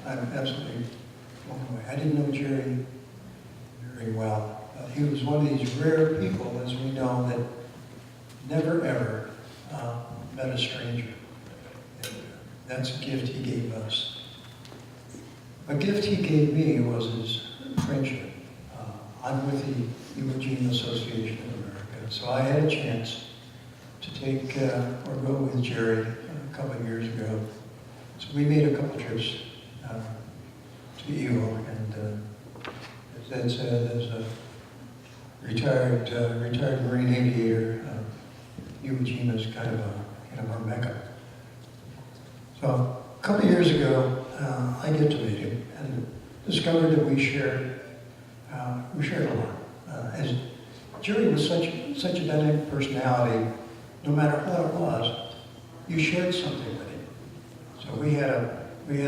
I'm absolutely blown away. I didn't know Jerry very well. He was one of these rare people, as we know, that never ever met a stranger. And that's a gift he gave us. A gift he gave me was his friendship. I'm with the Iwo Jima Association of America, so I had a chance to take or go with Jerry a couple of years ago. So we made a couple trips to Iwo, and there's a retired Marine aviator. Iwo Jima is kind of our mecca. So a couple of years ago, I get to meet him and discovered that we shared a lot. As Jerry was such a dynamic personality. No matter what it was, you shared something with him. So we had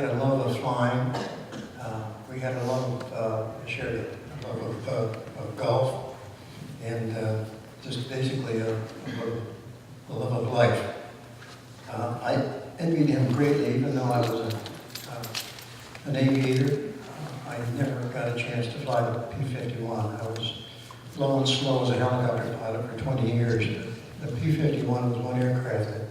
a love of flying. We had a love of shared a love of golf, and just basically a love of life. I envied him greatly, even though I was an aviator. I never got a chance to fly the P-51. I was flown slow as a helicopter pilot for 20 years. The P-51 was one aircraft that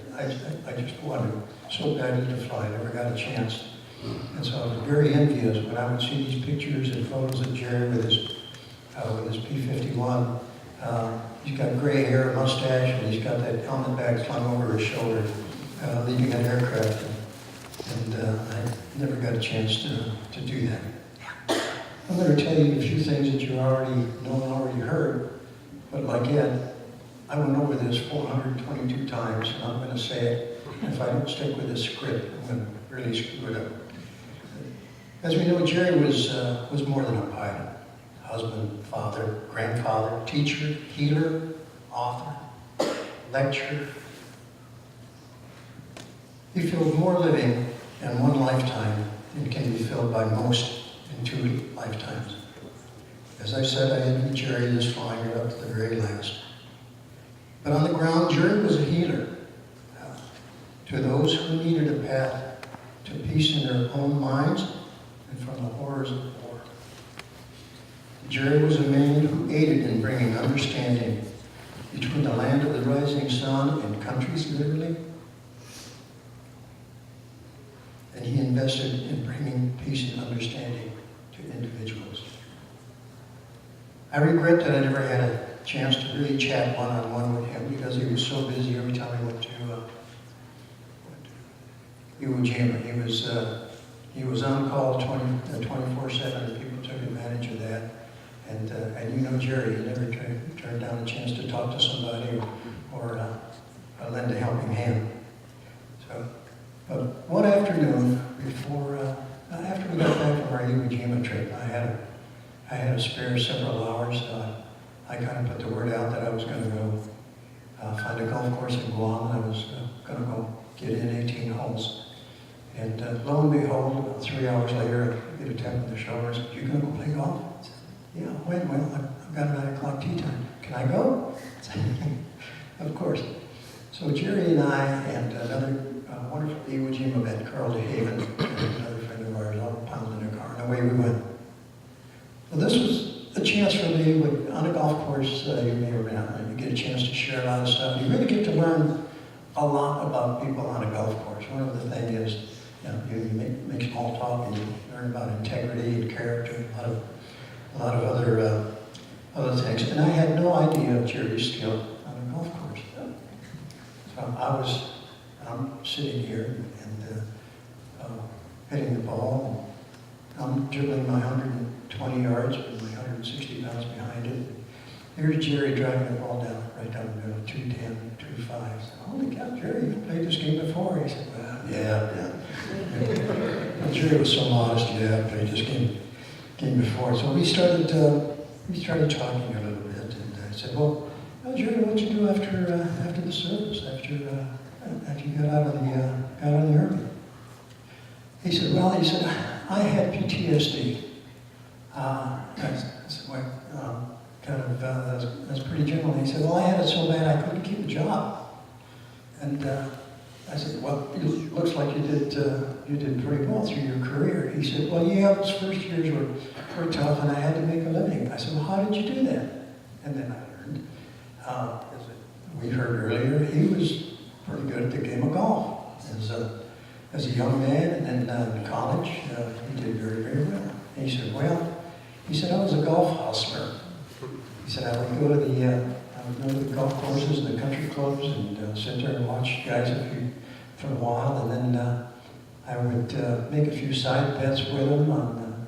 I just wanted so badly to fly. I never got a chance. And so I was very envious when I would see these pictures and photos of Jerry with his P-51. He's got gray hair, a mustache, and he's got that helmet bag slung over his shoulder, leading an aircraft. And I never got a chance to do that. I'm going to tell you a few things that you already know and already heard, but like Ed, I went over this 422 times, and I'm going to say it. If I don't stick with this script, I'm going to really screw it up. As we know, Jerry was more than a pilot. Husband, father, grandfather, teacher, healer, author, lecturer. He filled more living in one lifetime than can be filled by most in 2 lifetimes. As I said, I envied Jerry this flying it up to the very last. But on the ground, Jerry was a healer to those who needed a path to peace in their own minds and from the horrors of war. Jerry was a man who aided in bringing understanding between the land of the rising sun and countries literally. And he invested in bringing peace and understanding to individuals. I regret that I never had a chance to really chat one-on-one with him because he was so busy every time he went to Iwo Jima. He was on call 24/7, and people took advantage of that. And you know Jerry, he never turned down a chance to talk to somebody or lend a helping hand. So, but one afternoon after we got back from our Iwo Jima trip, I had a spare several hours. I kind of put the word out that I was going to go find a golf course in Guam, and I was going to go get in 18 holes. And lo and behold, about 3 hours later, I get a tap on the shoulder. I said, "You going to go play golf?" I said, "Yeah, when? Well, I've got a 9 o'clock tee time. Can I go?" Of course. So Jerry and I and another wonderful Iwo Jima vet, Carl DeHaven, and another friend of ours, all piled in a car, and away we went. Well, this was a chance for me on a golf course. You may or may not, you get a chance to share a lot of stuff. You really get to learn a lot about people on a golf course. One of the things is, you make small talk and you learn about integrity and character, a lot of other things. And I had no idea of Jerry's skill on a golf course. So I'm sitting here and hitting the ball. And I'm dribbling my 20 yards with my 160 pounds behind it. Here's Jerry driving the ball down, right down the middle, 210, 2-5. I said, holy cow, Jerry, you've played this game before. He said, well, yeah. And Jerry was so modest, yeah, I played this game before. So we started talking a little bit, and I said, well, Jerry, what'd you do after the service, after you got out of the Army? He said, I had PTSD. I said, well, that's pretty general. He said, well, I had it so bad I couldn't keep a job. And I said, well, it looks like you did pretty well through your career. He said, well, yeah, those first years were tough, and I had to make a living. I said, well, how did you do that? And then I learned, as we heard earlier, he was pretty good at the game of golf. As a young man, and then in college, he did very, very well. And he said, I was a golf hustler. He said, I would go to the golf courses and the country clubs and sit there and watch guys for a while, and then I would make a few side bets with them on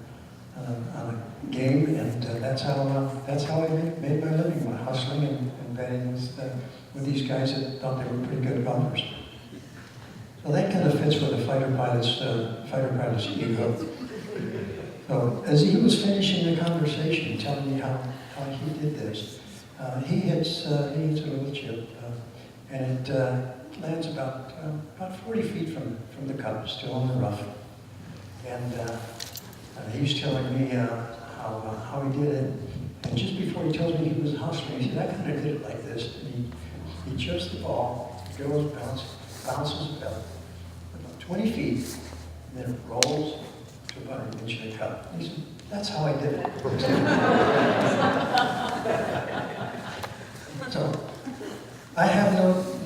a game, and that's how I made my living, by hustling and betting with these guys that thought they were pretty good golfers. So that kind of fits with the fighter pilot's ego. So as he was finishing the conversation, telling me how he did this, he hits a little chip, and it lands about 40 feet from the cup, still on the rough. And he's telling me how he did it. And just before he tells me he was hustling, he said, I kind of did it like this. And he chips the ball, goes, bounces about 20 feet, and then it rolls to about an inch in the cup. And he said, that's how I did it. So I have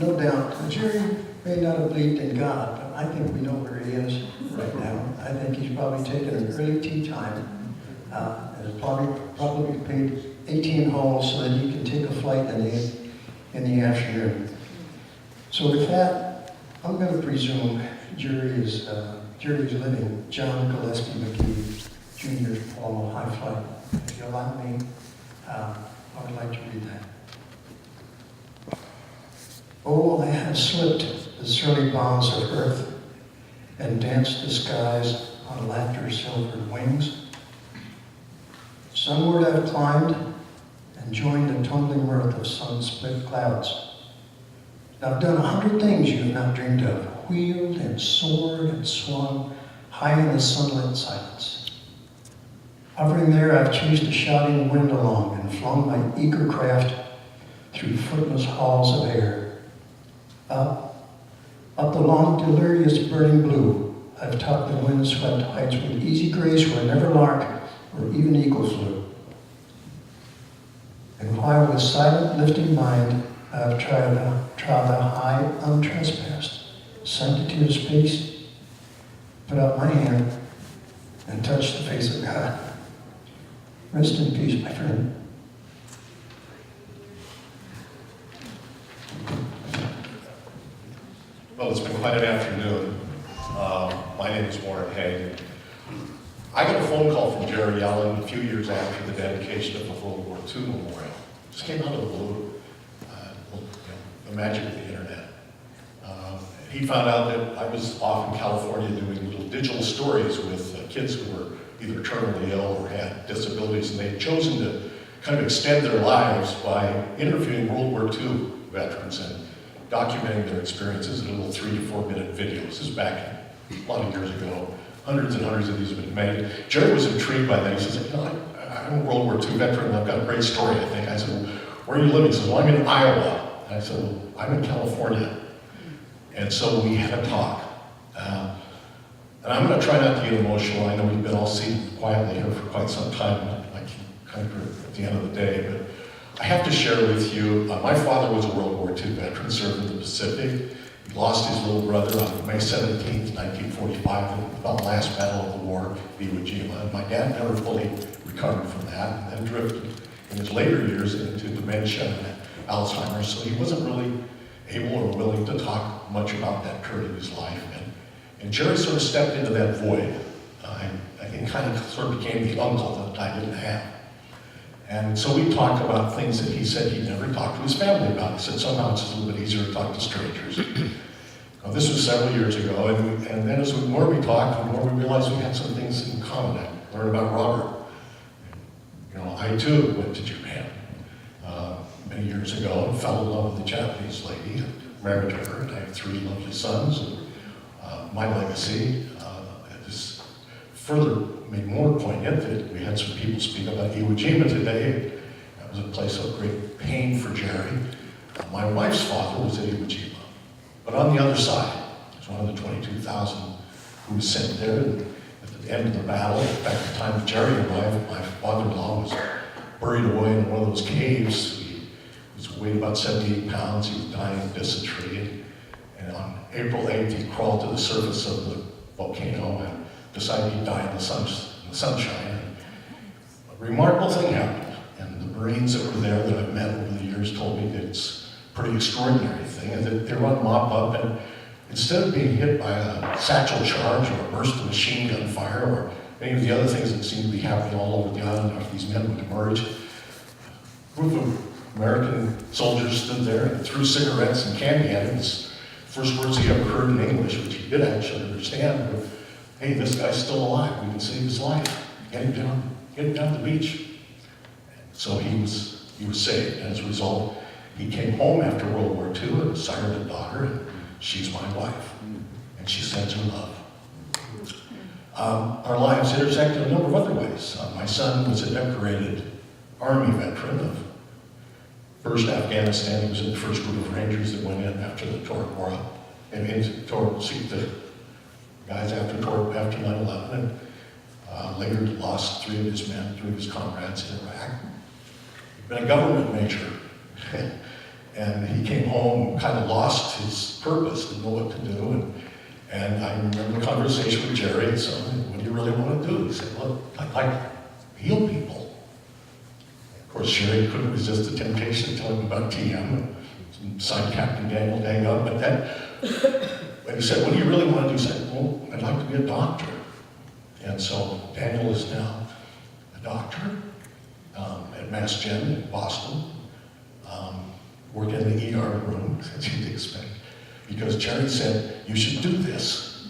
no doubt. Jerry may not have believed in God, but I think we know where he is right now. I think he's probably taken an early tee time and probably paid 18 holes so that he can take a flight in the afternoon. So with that, I'm going to presume Jerry's living John Gillespie McGee Jr.'s poem, High Flight. If you allow me, I would like to read that. Oh, I have slipped the surly bonds of earth and danced the skies on laughter's silvered wings. Sunward I've climbed and joined the tumbling mirth of sun-split clouds. I've done 100 things you have not dreamed of, wheeled and soared and swung high in the sunlit silence. Hovering there, I've chased a shouting wind along and flung my eager craft through footless halls of air. Up the long delirious burning blue, I've topped the wind-swept heights with easy grace where never lark or even eagle flew. And while with silent lifting mind, I've trod the high, untrespassed sanctity of space, put out my hand, and touched the face of God. Rest in peace, my friend. Well, it's been quite an afternoon. My name is Warren Haig. I got a phone call from Jerry Yellin a few years after the dedication of the World War II memorial. It just came out of the blue. The magic of the internet. He found out that I was off in California doing little digital stories with kids who were either terminally ill or had disabilities, and they'd chosen to kind of extend their lives by interviewing World War II veterans and documenting their experiences in little 3 to 4 minute videos. This is back a lot of years ago. Hundreds and hundreds of these have been made. Jerry was intrigued by that. He says, I'm a World War II veteran, and I've got a great story, I think. I said, well, where are you living? He says, well, I'm in Iowa. And I said, well, I'm in California. And so we had a talk. And I'm going to try not to get emotional. I know we've been all seated quietly here for quite some time, like kind of at the end of the day, but I have to share with you, my father was a World War II veteran, served in the Pacific. He lost his little brother on May 17th, 1945, in the last battle of the war, Iwo Jima. And my dad never fully recovered from that, and then drifted in his later years into dementia and Alzheimer's, so he wasn't really able or willing to talk much about that period of his life. And Jerry sort of stepped into that void. I think and kind of sort of became the uncle that I didn't have. And so we talked about things that he said he'd never talked to his family about. He said somehow it's just a little bit easier to talk to strangers. Now, this was several years ago, and then the more we talked, the more we realized we had some things in common. I learned about Robert. You know, I too went to Japan many years ago and fell in love with a Japanese lady, and married her, and I have 3 lovely sons. And my legacy is further made more poignant that we had some people speak about Iwo Jima today. That was a place of great pain for Jerry. My wife's father was at Iwo Jima. But on the other side, he was one of the 22,000 who was sent there. And at the end of the battle, in fact, the time Jerry arrived, my father-in-law was buried away in one of those caves. He weighed about 78 pounds. He was dying of dysentery. And on April 8th, he crawled to the surface of the volcano and decided he'd die in the sunshine. And a remarkable thing happened. And the Marines that were there that I've met over the years told me that it's a pretty extraordinary thing. And that they run mop up, and instead of being hit by a satchel charge or a burst of machine gun fire or any of the other things that seem to be happening all over the island after these men would emerge, a group of American soldiers stood there and threw cigarettes and candy at him. His first words he ever heard in English, which he did actually understand, were, "Hey, this guy's still alive. We can save his life. Get him down the beach." So he was saved, and as a result, he came home after World War II and sired a daughter, and she's my wife, and she sends her love. Our lives intersect in a number of other ways. My son was a decorated Army veteran of 1st Afghanistan. He was in the first group of Rangers that went in after the Tora and seek the guys after 9/11, and later lost 3 of his men, 3 of his comrades in Iraq. He'd been a government major, and he came home kind of lost his purpose, didn't know what to do, and I remember the conversation with Jerry and said, "What do you really want to do?" He said, "Look, I'd like to heal people." Of course, Jerry couldn't resist the temptation to tell him about TM and sign Captain Daniel dang up, but then when he said, "What do you really want to do?" He said, "Well, I'd like to be a doctor." And so Daniel is now a doctor at Mass Gen in Boston, working in the ER room, as you'd expect, because Jerry said, "You should do this.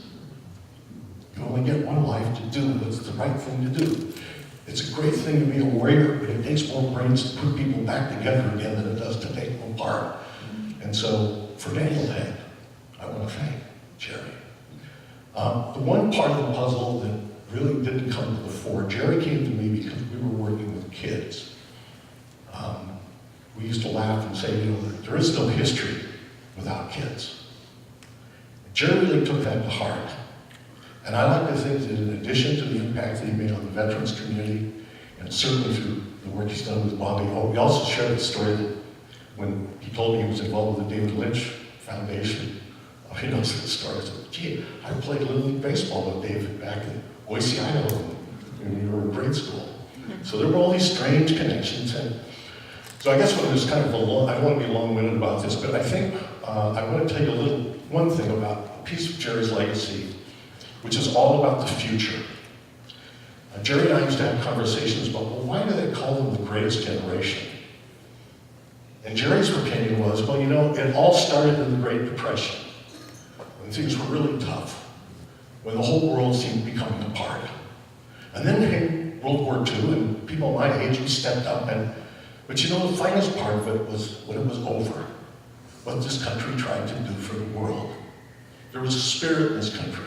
You only get one life to do what's the right thing to do. It's a great thing to be a warrior, but it takes more brains to put people back together again than it does to take them apart." And so, for Daniel Head, I want to thank Jerry. The one part of the puzzle that really didn't come to the fore, Jerry came to me because we were working with kids. We used to laugh and say, you know, there is no history without kids. Jerry really took that to heart. And I like to think that in addition to the impact that he made on the veterans community, and certainly through the work he's done with Bobby Hope, we also shared the story that when he told me he was involved with the David Lynch Foundation, he knows the story. I said, "Gee, I played Little League Baseball with David back in Boise, Idaho, when we were in grade school." So there were all these strange connections. And so I guess when it was kind of I don't want to be long-winded about this, but I think I want to tell you one thing about a piece of Jerry's legacy, which is all about the future. Jerry and I used to have conversations about, well, why do they call them the greatest generation? And Jerry's opinion was, well, you know, it all started in the Great Depression, when things were really tough, when the whole world seemed to be coming apart. And then came World War II, and people my age, we stepped up, but you know, the finest part of it was when it was over, what this country tried to do for the world. There was a spirit in this country.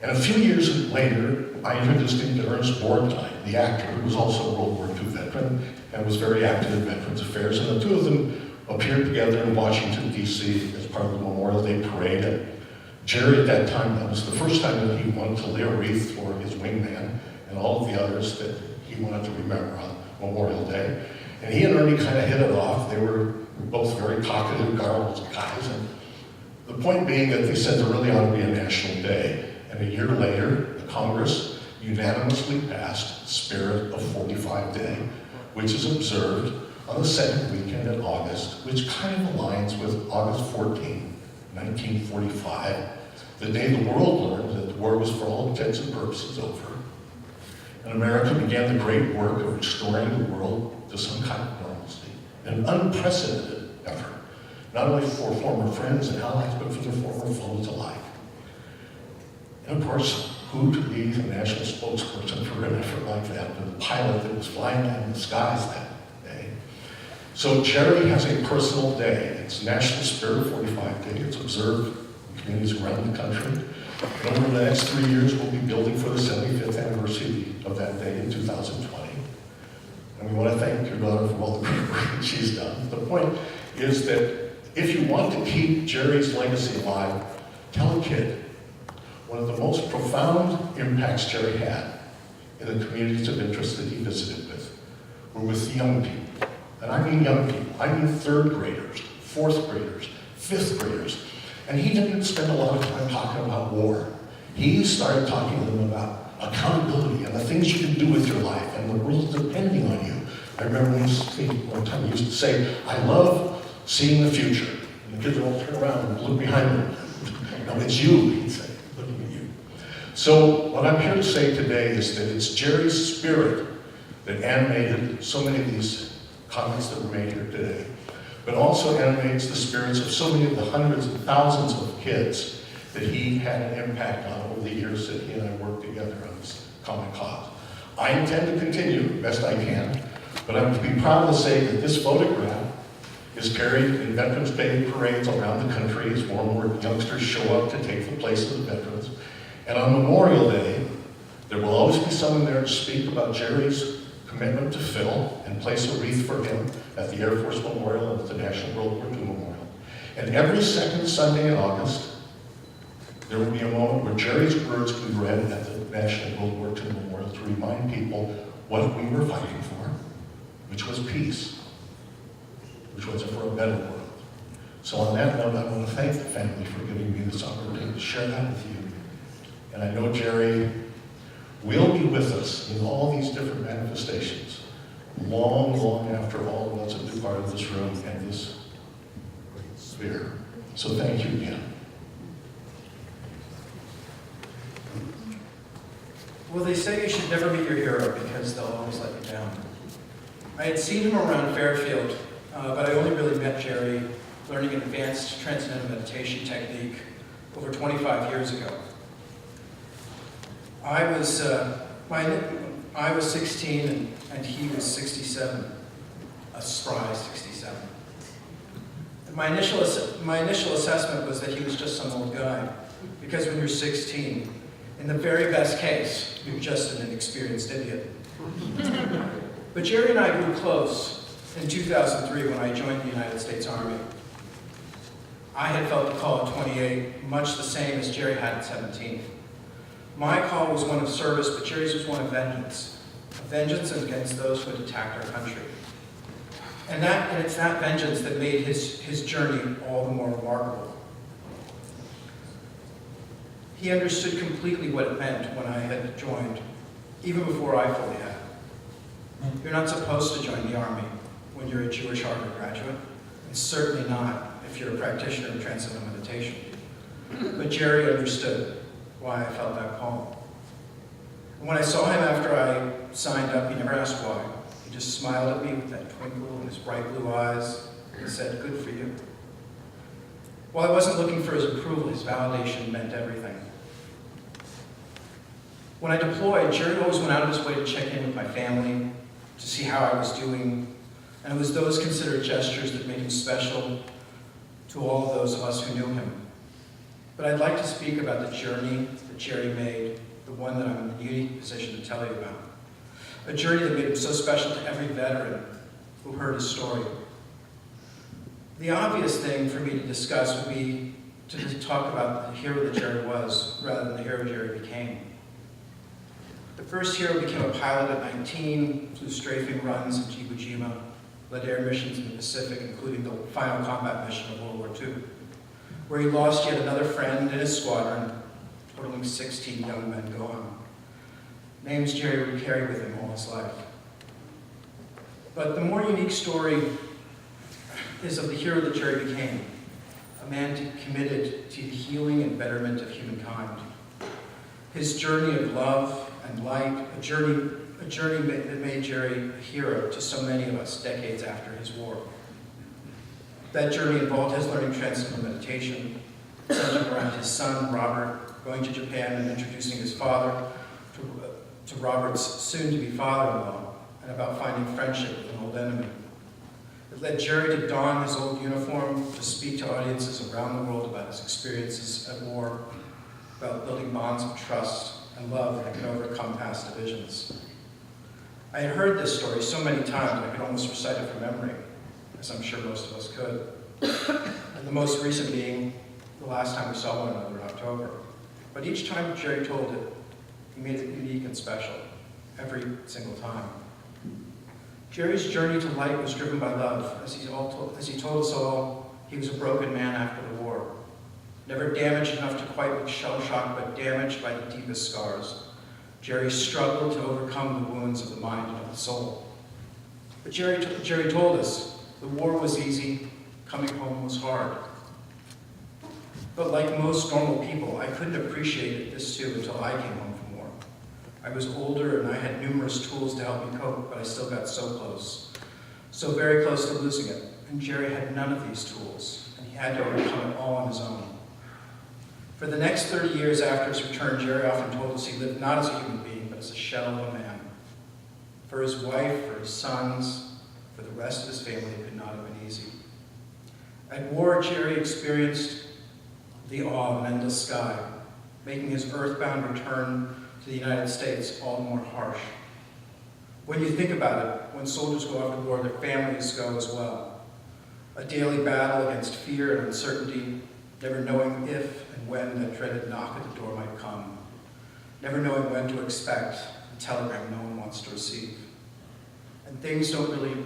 And a few years later, I introduced him to Ernest Borgnine, the actor, who was also a World War II veteran and was very active in Veterans Affairs. And the two of them appeared together in Washington, D.C. as part of the Memorial Day Parade. And Jerry, at that time, that was the first time that he wanted to lay a wreath for his wingman and all of the others that he wanted to remember on Memorial Day. And he and Ernie kind of hit it off. They were both very talkative, garbled guys. And the point being that they said there really ought to be a national day. And a year later, the Congress unanimously passed Spirit of 45 Day, which is observed on the second weekend in August, which kind of aligns with August 14, 1945, the day the world learned that the war was for all intents and purposes over, and America began the great work of restoring the world to some kind of normalcy, an unprecedented effort, not only for former friends and allies, but for their former foes alike. And of course, who to be the national spokesperson for an effort like that, with the pilot that was flying down in the skies that day. So Jerry has a personal day. It's National Spirit 45 Day. It's observed in communities around the country. And over the next 3 years, we'll be building for the 75th anniversary of that day in 2020. And we want to thank your daughter for all the great work that she's done. The point is that if you want to keep Jerry's legacy alive, tell a kid. One of the most profound impacts Jerry had in the communities of interest that he visited with were with young people. And I mean young people. I mean third graders, fourth graders, fifth graders. And he didn't spend a lot of time talking about war. He started talking to them about accountability and the things you can do with your life and the world depending on you. I remember one time he used to say, I love seeing the future. And the kids would all turn around and look behind them. No, it's you, he'd say, looking at you. So what I'm here to say today is that it's Jerry's spirit that animated so many of these comments that were made here today, but also animates the spirits of so many of the hundreds and thousands of kids that he had an impact on over the years that he and I worked together on this common cause. I intend to continue best I can, but I'm to be proud to say that this photograph is carried in Veterans Day parades around the country as more and more youngsters show up to take the place of the veterans. And on Memorial Day, there will always be someone there to speak about Jerry's commitment to Phil and place a wreath for him at the Air Force Memorial and at the National World War II Memorial. And every second Sunday in August, there will be a moment where Jerry's words will be read at the National World War II Memorial to remind people what we were fighting for, which was peace, which was for a better world. So on that note, I want to thank the family for giving me this opportunity to share that with you. And I know Jerry will be with us in all these different manifestations, long, long after all of us have been part of this room and this great sphere. So thank you again. Well, they say you should never meet your hero because they'll always let you down. I had seen him around Fairfield, but I only really met Jerry learning an advanced transcendental meditation technique over 25 years ago. I was 16 and he was 67, a spry 67. And my initial assessment was that he was just some old guy, because when you're 16, in the very best case, you're just an inexperienced idiot. But Jerry and I grew close in 2003 when I joined the United States Army. I had felt the call at 28, much the same as Jerry had at 17. My call was one of service, but Jerry's was one of vengeance. A vengeance against those who had attacked our country. And it's that vengeance that made his journey all the more remarkable. He understood completely what it meant when I had joined, even before I fully had. You're not supposed to join the Army when you're a Jewish Harvard graduate, and certainly not if you're a practitioner of transcendental meditation. But Jerry understood why I felt that call. And when I saw him after I signed up, he never asked why. He just smiled at me with that twinkle in his bright blue eyes and said, "Good for you." While I wasn't looking for his approval, his validation meant everything. When I deployed, Jerry always went out of his way to check in with my family, to see how I was doing, and it was those considered gestures that made him special to all of those of us who knew him. But I'd like to speak about the journey that Jerry made, the one that I'm in the unique position to tell you about. A journey that made him so special to every veteran who heard his story. The obvious thing for me to discuss would be to talk about the hero that Jerry was, rather than the hero Jerry became. The first hero became a pilot at 19, flew strafing runs in Iwo Jima, led air missions in the Pacific, including the final combat mission of World War II, where he lost yet another friend in his squadron, totaling 16 young men gone. Names Jerry would carry with him all his life. But the more unique story is of the hero that Jerry became, a man committed to the healing and betterment of humankind. His journey of love and light, a journey that made Jerry a hero to so many of us decades after his war. That journey involved his learning transcendental meditation, centered around his son, Robert, going to Japan and introducing his father to Robert's soon-to-be father-in-law, and about finding friendship with an old enemy. It led Jerry to don his old uniform to speak to audiences around the world about his experiences at war, about building bonds of trust and love that can overcome past divisions. I had heard this story so many times I could almost recite it from memory, as I'm sure most of us could. And the most recent being the last time we saw one another in October. But each time Jerry told it, he made it unique and special, every single time. Jerry's journey to light was driven by love. As he told us all, he was a broken man after the war. Never damaged enough to quite be shell-shocked, but damaged by the deepest scars. Jerry struggled to overcome the wounds of the mind and of the soul. But Jerry told us the war was easy, coming home was hard. But like most normal people, I couldn't appreciate this too until I came home from war. I was older and I had numerous tools to help me cope, but I still got so close. So very close to losing it. And Jerry had none of these tools, and he had to overcome it all on his own. For the next 30 years after his return, Jerry often told us he lived not as a human being, but as a shell of a man. For his wife, for his sons, for the rest of his family, it could not have been easy. At war, Jerry experienced the awe of an endless sky, making his earthbound return to the United States all the more harsh. When you think about it, when soldiers go off to war, their families go as well. A daily battle against fear and uncertainty, never knowing if and when that dreaded knock at the door might come, never knowing when to expect a telegram no one wants to receive. And things don't really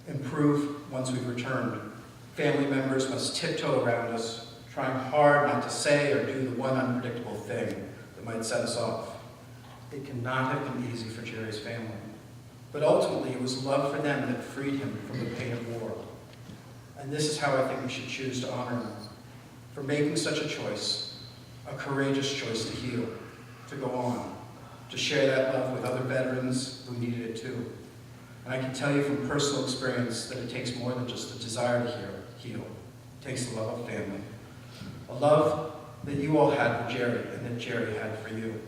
improve once we've returned. Family members must tiptoe around us, trying hard not to say or do the one unpredictable thing that might set us off. It cannot have been easy for Jerry's family. But ultimately, it was love for them that freed him from the pain of war. And this is how I think we should choose to honor him. For making such a choice, a courageous choice to heal, to go on, to share that love with other veterans who needed it too. And I can tell you from personal experience that it takes more than just the desire to heal. It takes the love of family. A love that you all had for Jerry and that Jerry had for you.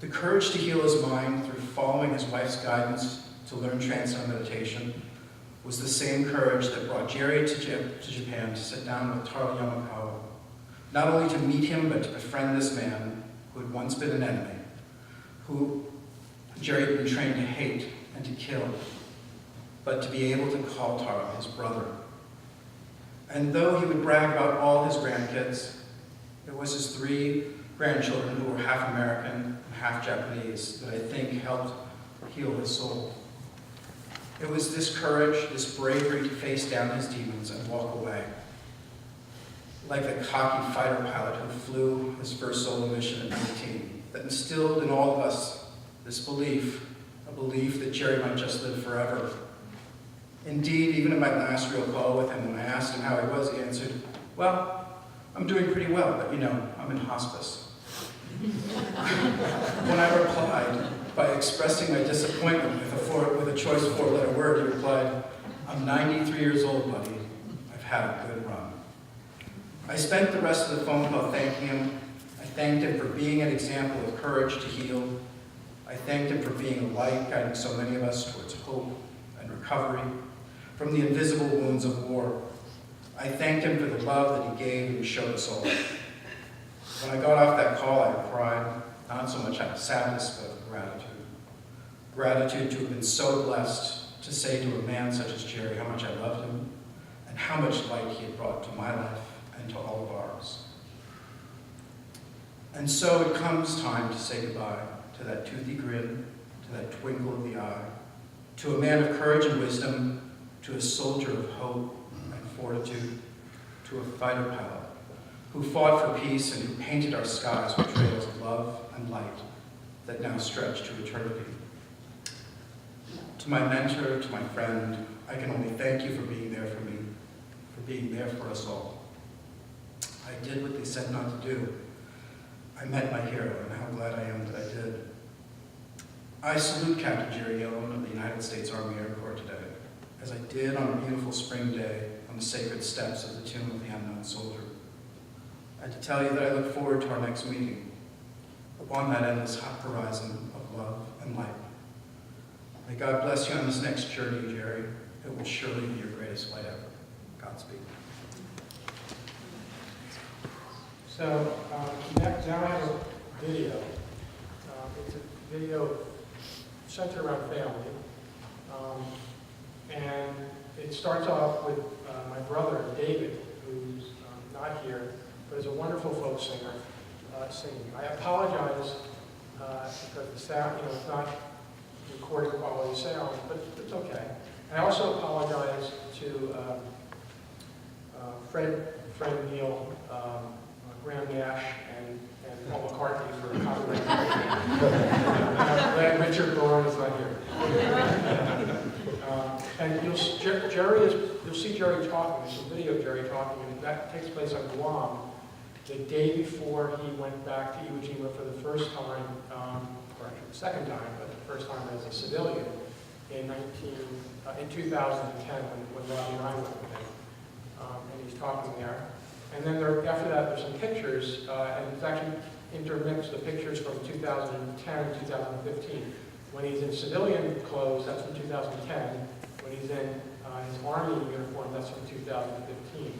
The courage to heal his mind through following his wife's guidance to learn transcendental meditation was the same courage that brought Jerry to Japan to sit down with Taro Yamakawa, not only to meet him, but to befriend this man who had once been an enemy, who Jerry had been trained to hate and to kill, but to be able to call Taro his brother. And though he would brag about all his grandkids, it was his 3 grandchildren who were half American and half Japanese that I think helped heal his soul. It was this courage, this bravery to face down his demons and walk away. Like the cocky fighter pilot who flew his first solo mission at 19, that instilled in all of us this belief, a belief that Jerry might just live forever. Indeed, even in my last real call with him, when I asked him how he was, he answered, "Well, I'm doing pretty well, but I'm in hospice." When I replied by expressing my disappointment with a choice 4-letter word, he replied, "I'm 93 years old, buddy. I've had a good run." I spent the rest of the phone call thanking him. I thanked him for being an example of courage to heal. I thanked him for being a light, guiding so many of us towards hope and recovery from the invisible wounds of war. I thanked him for the love that he gave and showed us all. When I got off that call, I cried, not so much out of sadness, but of gratitude. Gratitude to have been so blessed to say to a man such as Jerry how much I loved him and how much light he had brought to my life and to all of ours. And so it comes time to say goodbye to that toothy grin, to that twinkle of the eye, to a man of courage and wisdom, to a soldier of hope and fortitude, to a fighter pilot who fought for peace and who painted our skies with trails of love and light that now stretch to eternity. To my mentor, to my friend, I can only thank you for being there for me, for being there for us all. I did what they said not to do. I met my hero, and how glad I am that I did. I salute Captain Jerry Yellin of the United States Army Air Corps today, as I did on a beautiful spring day on the sacred steps of the Tomb of the Unknown Soldier. I had to tell you that I look forward to our next meeting, upon that endless horizon of love and light. May God bless you on this next journey, Jerry. It will surely be your greatest flight ever. Godspeed. So now I have a video. It's a video centered around family. And it starts off with my brother, David, who's not here, but is a wonderful folk singer singing. I apologize because the sound, it's not recording quality sound, but it's okay. I also apologize to friend Neil, Graham Nash, and Paul McCartney for copyright infringement. I'm glad Richard Bourne is not here. And you'll see Jerry talking. There's a video of Jerry talking, and that takes place on Guam the day before he went back to Iwo Jima for the first time, or actually the second time, but the first time as a civilian in 2010 when Robbie and I went with him. And he's talking there. And then after that, there's some pictures, and it's actually intermixed the pictures from 2010 and 2015. When he's in civilian clothes, that's from 2010. When he's in his Army uniform, that's from 2015.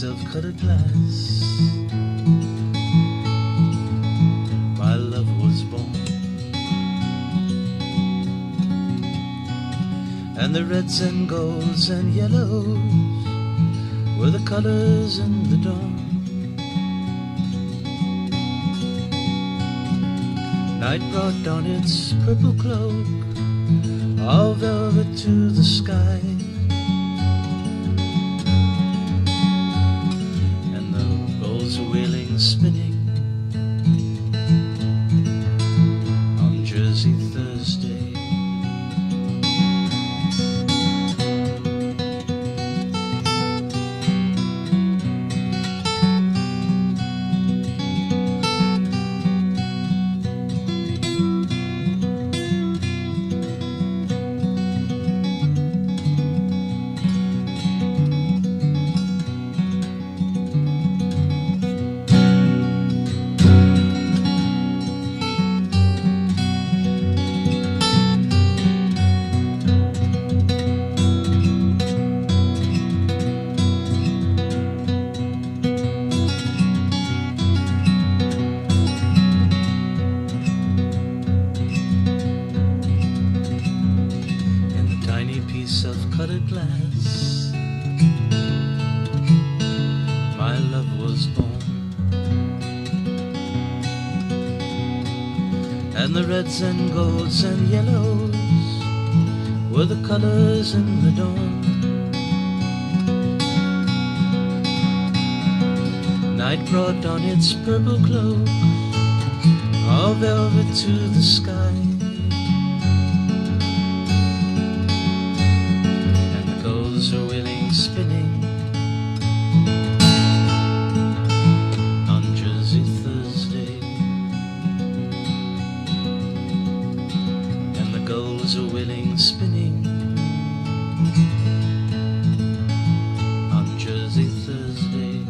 Of colored glass, my love was born, and the reds and golds and yellows were the colors in the dawn. Night brought down its purple cloak, all velvet to the sky. Wheeling, spinning on Jersey Thursday. The reds and golds and yellows were the colors in the dawn. Night brought down its purple cloak, all velvet to the sky. And the gulls are wheeling, spinning on Jersey Thursday. Gulls are wheeling, spinning on Jersey Thursday.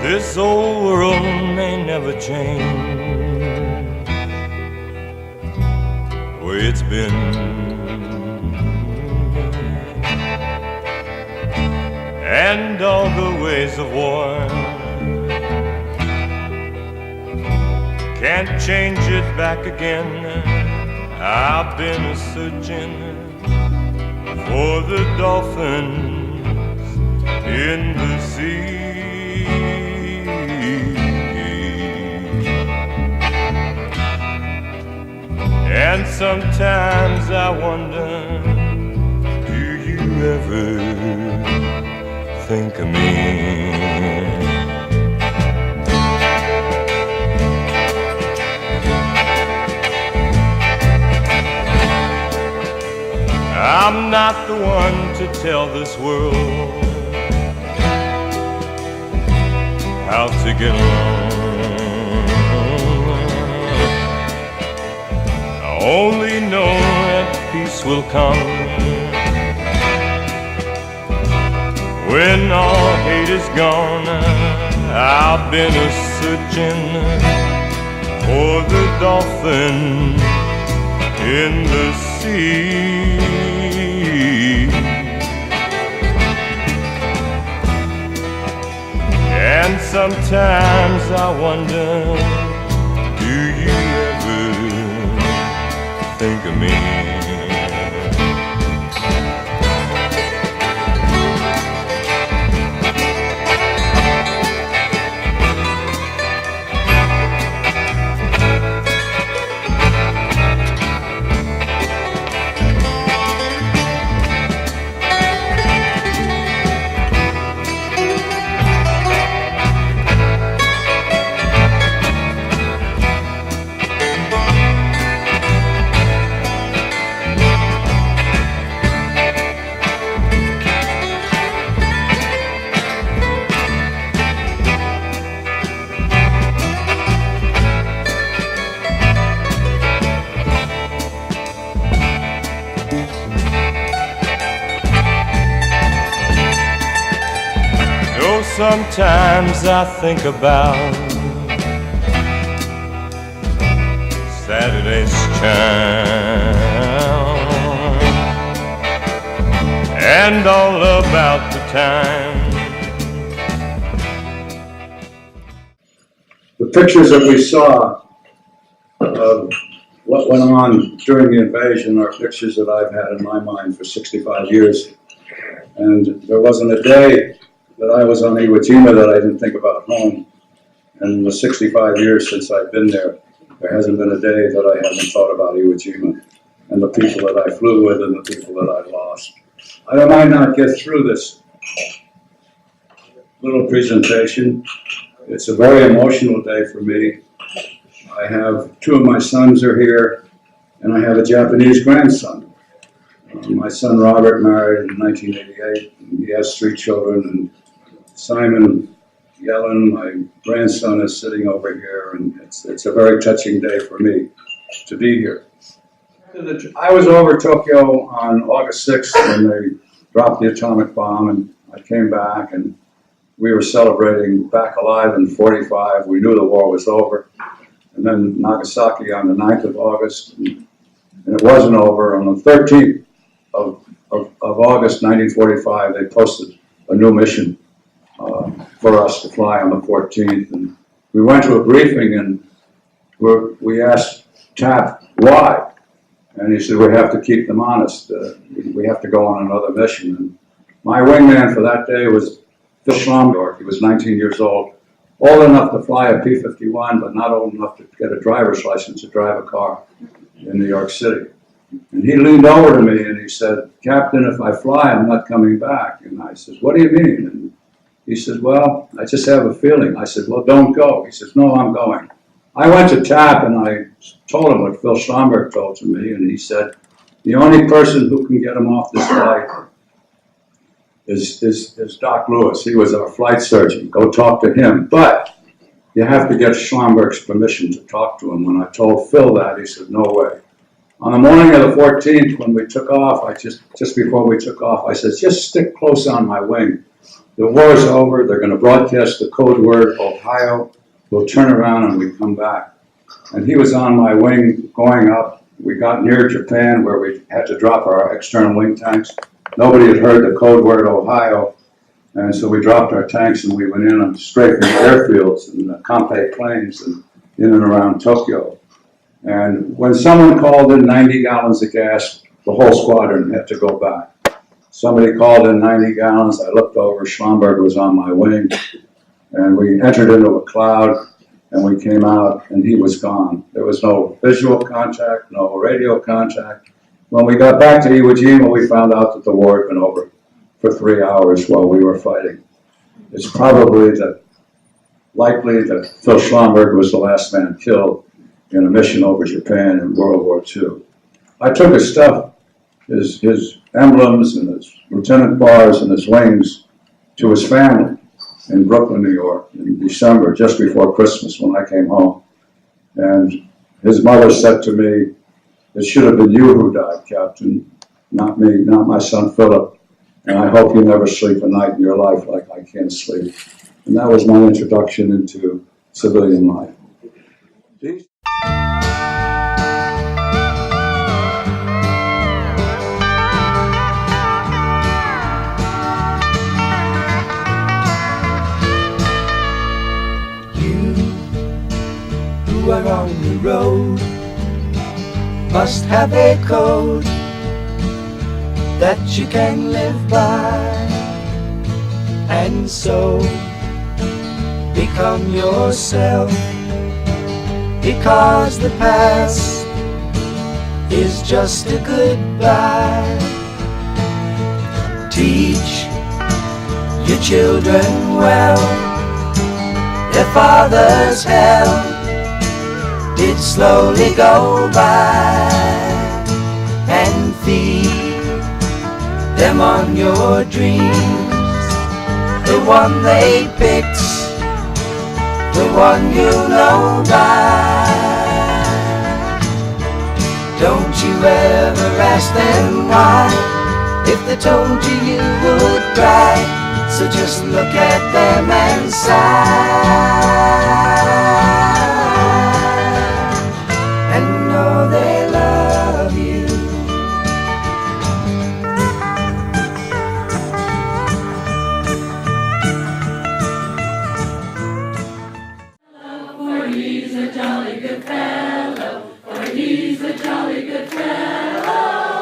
This old world may never change the way it's been. And all the ways of war can't change it back again. I've been a-searching for the dolphins in the sea. And sometimes I wonder, do you ever think of me? I'm not the one to tell this world how to get along. I only know that peace will come when all hate is gone. I've been a-searching for the dolphin in the sea. And sometimes I wonder, do you ever think of me? Sometimes I think about Saturday's child and all about the time. The pictures that we saw of what went on during the invasion are pictures that I've had in my mind for 65 years. And there wasn't a day that I was on Iwo Jima that I didn't think about home. And in the 65 years since I've been there, there hasn't been a day that I haven't thought about Iwo Jima and the people that I flew with and the people that I lost. I might not get through this little presentation. It's a very emotional day for me. I have two of my sons are here, and I have a Japanese grandson. My son Robert married in 1988, and he has 3 children, and Simon Yellin, my grandson, is sitting over here, and it's a very touching day for me to be here. I was over Tokyo on August 6th when they dropped the atomic bomb, and I came back, and we were celebrating Back Alive in 45. We knew the war was over. And then Nagasaki on the 9th of August, and it wasn't over. On the 13th of August 1945, they posted a new mission for us to fly on the 14th. And we went to a briefing, and we asked Taft why. And he said, we have to keep them honest. We have to go on another mission. And my wingman for that day was Phil Schlomberg. He was 19 years old enough to fly a P-51, but not old enough to get a driver's license to drive a car in New York City. And he leaned over to me and he said, Captain, if I fly, I'm not coming back. And I said, what do you mean? And he said, well, I just have a feeling. I said, well, don't go. He says, no, I'm going. I went to Taft and I told him what Phil Schlomberg told to me, and he said, the only person who can get him off this flight is Doc Lewis. He was our flight surgeon. Go talk to him. But you have to get Schlomberg's permission to talk to him. When I told Phil that, he said, no way. On the morning of the 14th, when we took off, just before we took off, I said, just stick close on my wing. The war is over. They're going to broadcast the code word Ohio. We'll turn around and we come back. And he was on my wing going up. We got near Japan where we had to drop our external wing tanks. Nobody had heard the code word Ohio. And so we dropped our tanks and we went in on strafing airfields and Kampe plains and in and around Tokyo. And when someone called in 90 gallons of gas, the whole squadron had to go back. Somebody called in 90 gallons. I looked over. Schlumberg was on my wing. And we entered into a cloud and we came out and he was gone. There was no visual contact, no radio contact. When we got back to Iwo Jima, we found out that the war had been over for 3 hours while we were fighting. It's probably likely that Phil Schlumberg was the last man killed in a mission over Japan in World War II. I took his stuff, his emblems and his lieutenant bars and his wings to his family in Brooklyn, New York in December, just before Christmas when I came home. And his mother said to me, "It should have been you who died, Captain, not me, not my son Philip. And I hope you never sleep a night in your life like I can't sleep." And that was my introduction into civilian life. Who are on the road must have a code that you can live by, and so become yourself, because the past is just a goodbye. Teach your children well, their father's hell did slowly go by, and feed them on your dreams, the one they picked, the one you know by. Don't you ever ask them why, if they told you you would cry, so just look at them and sigh. They love you. For he's a jolly good fellow, for he's a jolly good fellow,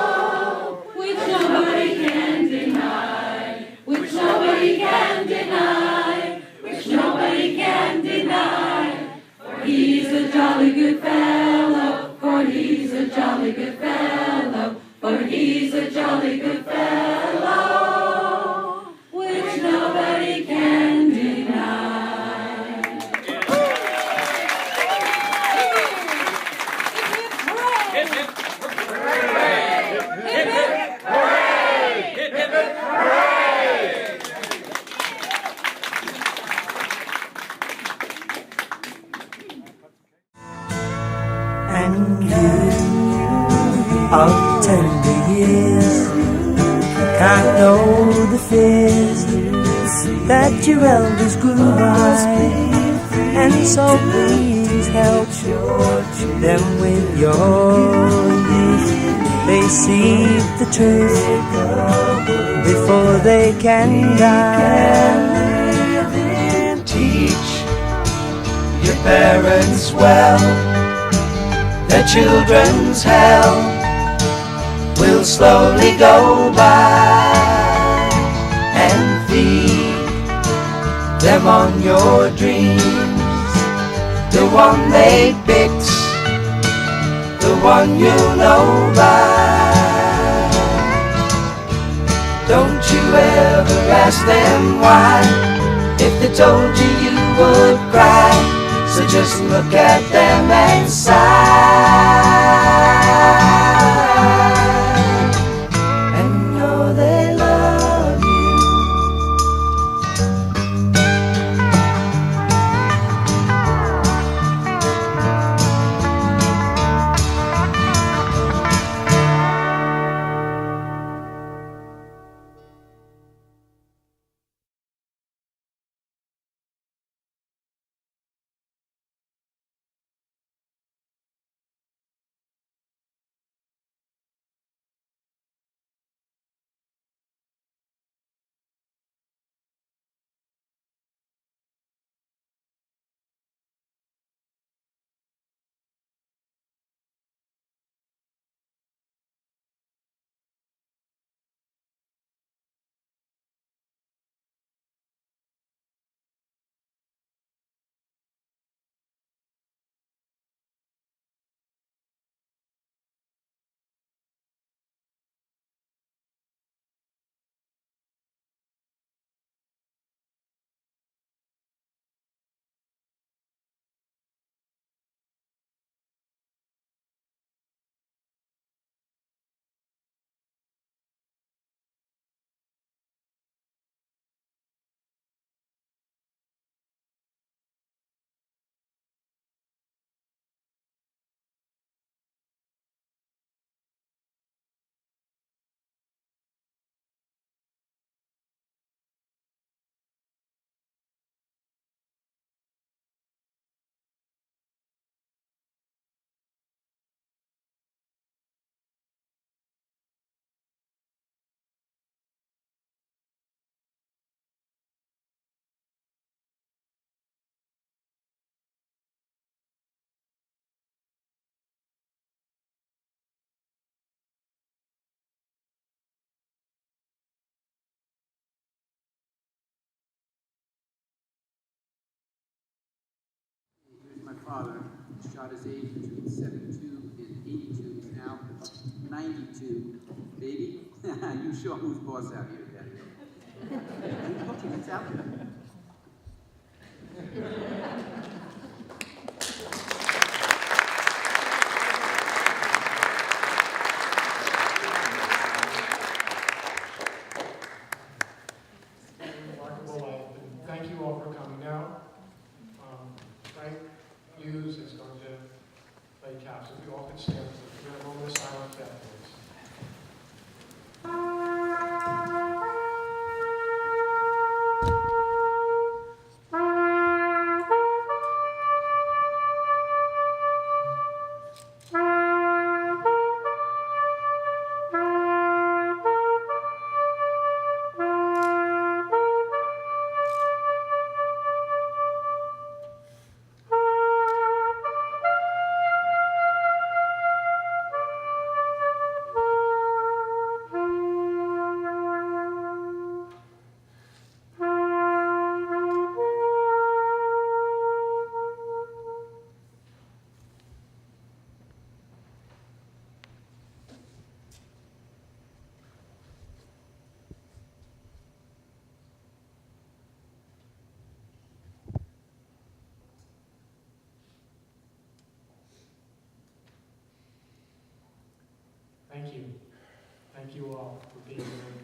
which nobody can deny, which nobody can deny, which nobody can deny. For he's a jolly good fellow, for he's a jolly good fellow, for he's a jolly good fellow, which nobody can deny. Hip hip hooray! Hip hip hooray! Hip hip hooray! And of tender years, can't know the fears that your elders grew by, and so please help them with your youth. They see the truth before they can die. Teach your parents well, their children's hell will slowly go by, and feed them on your dreams, the one they picked, the one you know by. Don't you ever ask them why, if they told you you would cry, so just look at them and sigh. father shot his age between 72 and 82. He's now 92. Baby, you show who's boss out here, Daddy. Keep looking, it's out there. Remarkable life. And thank you all for coming out. Frank Hughes is going to play caps. If you all could stand for a moment of silence, that please. Thank you. Thank you all for being here.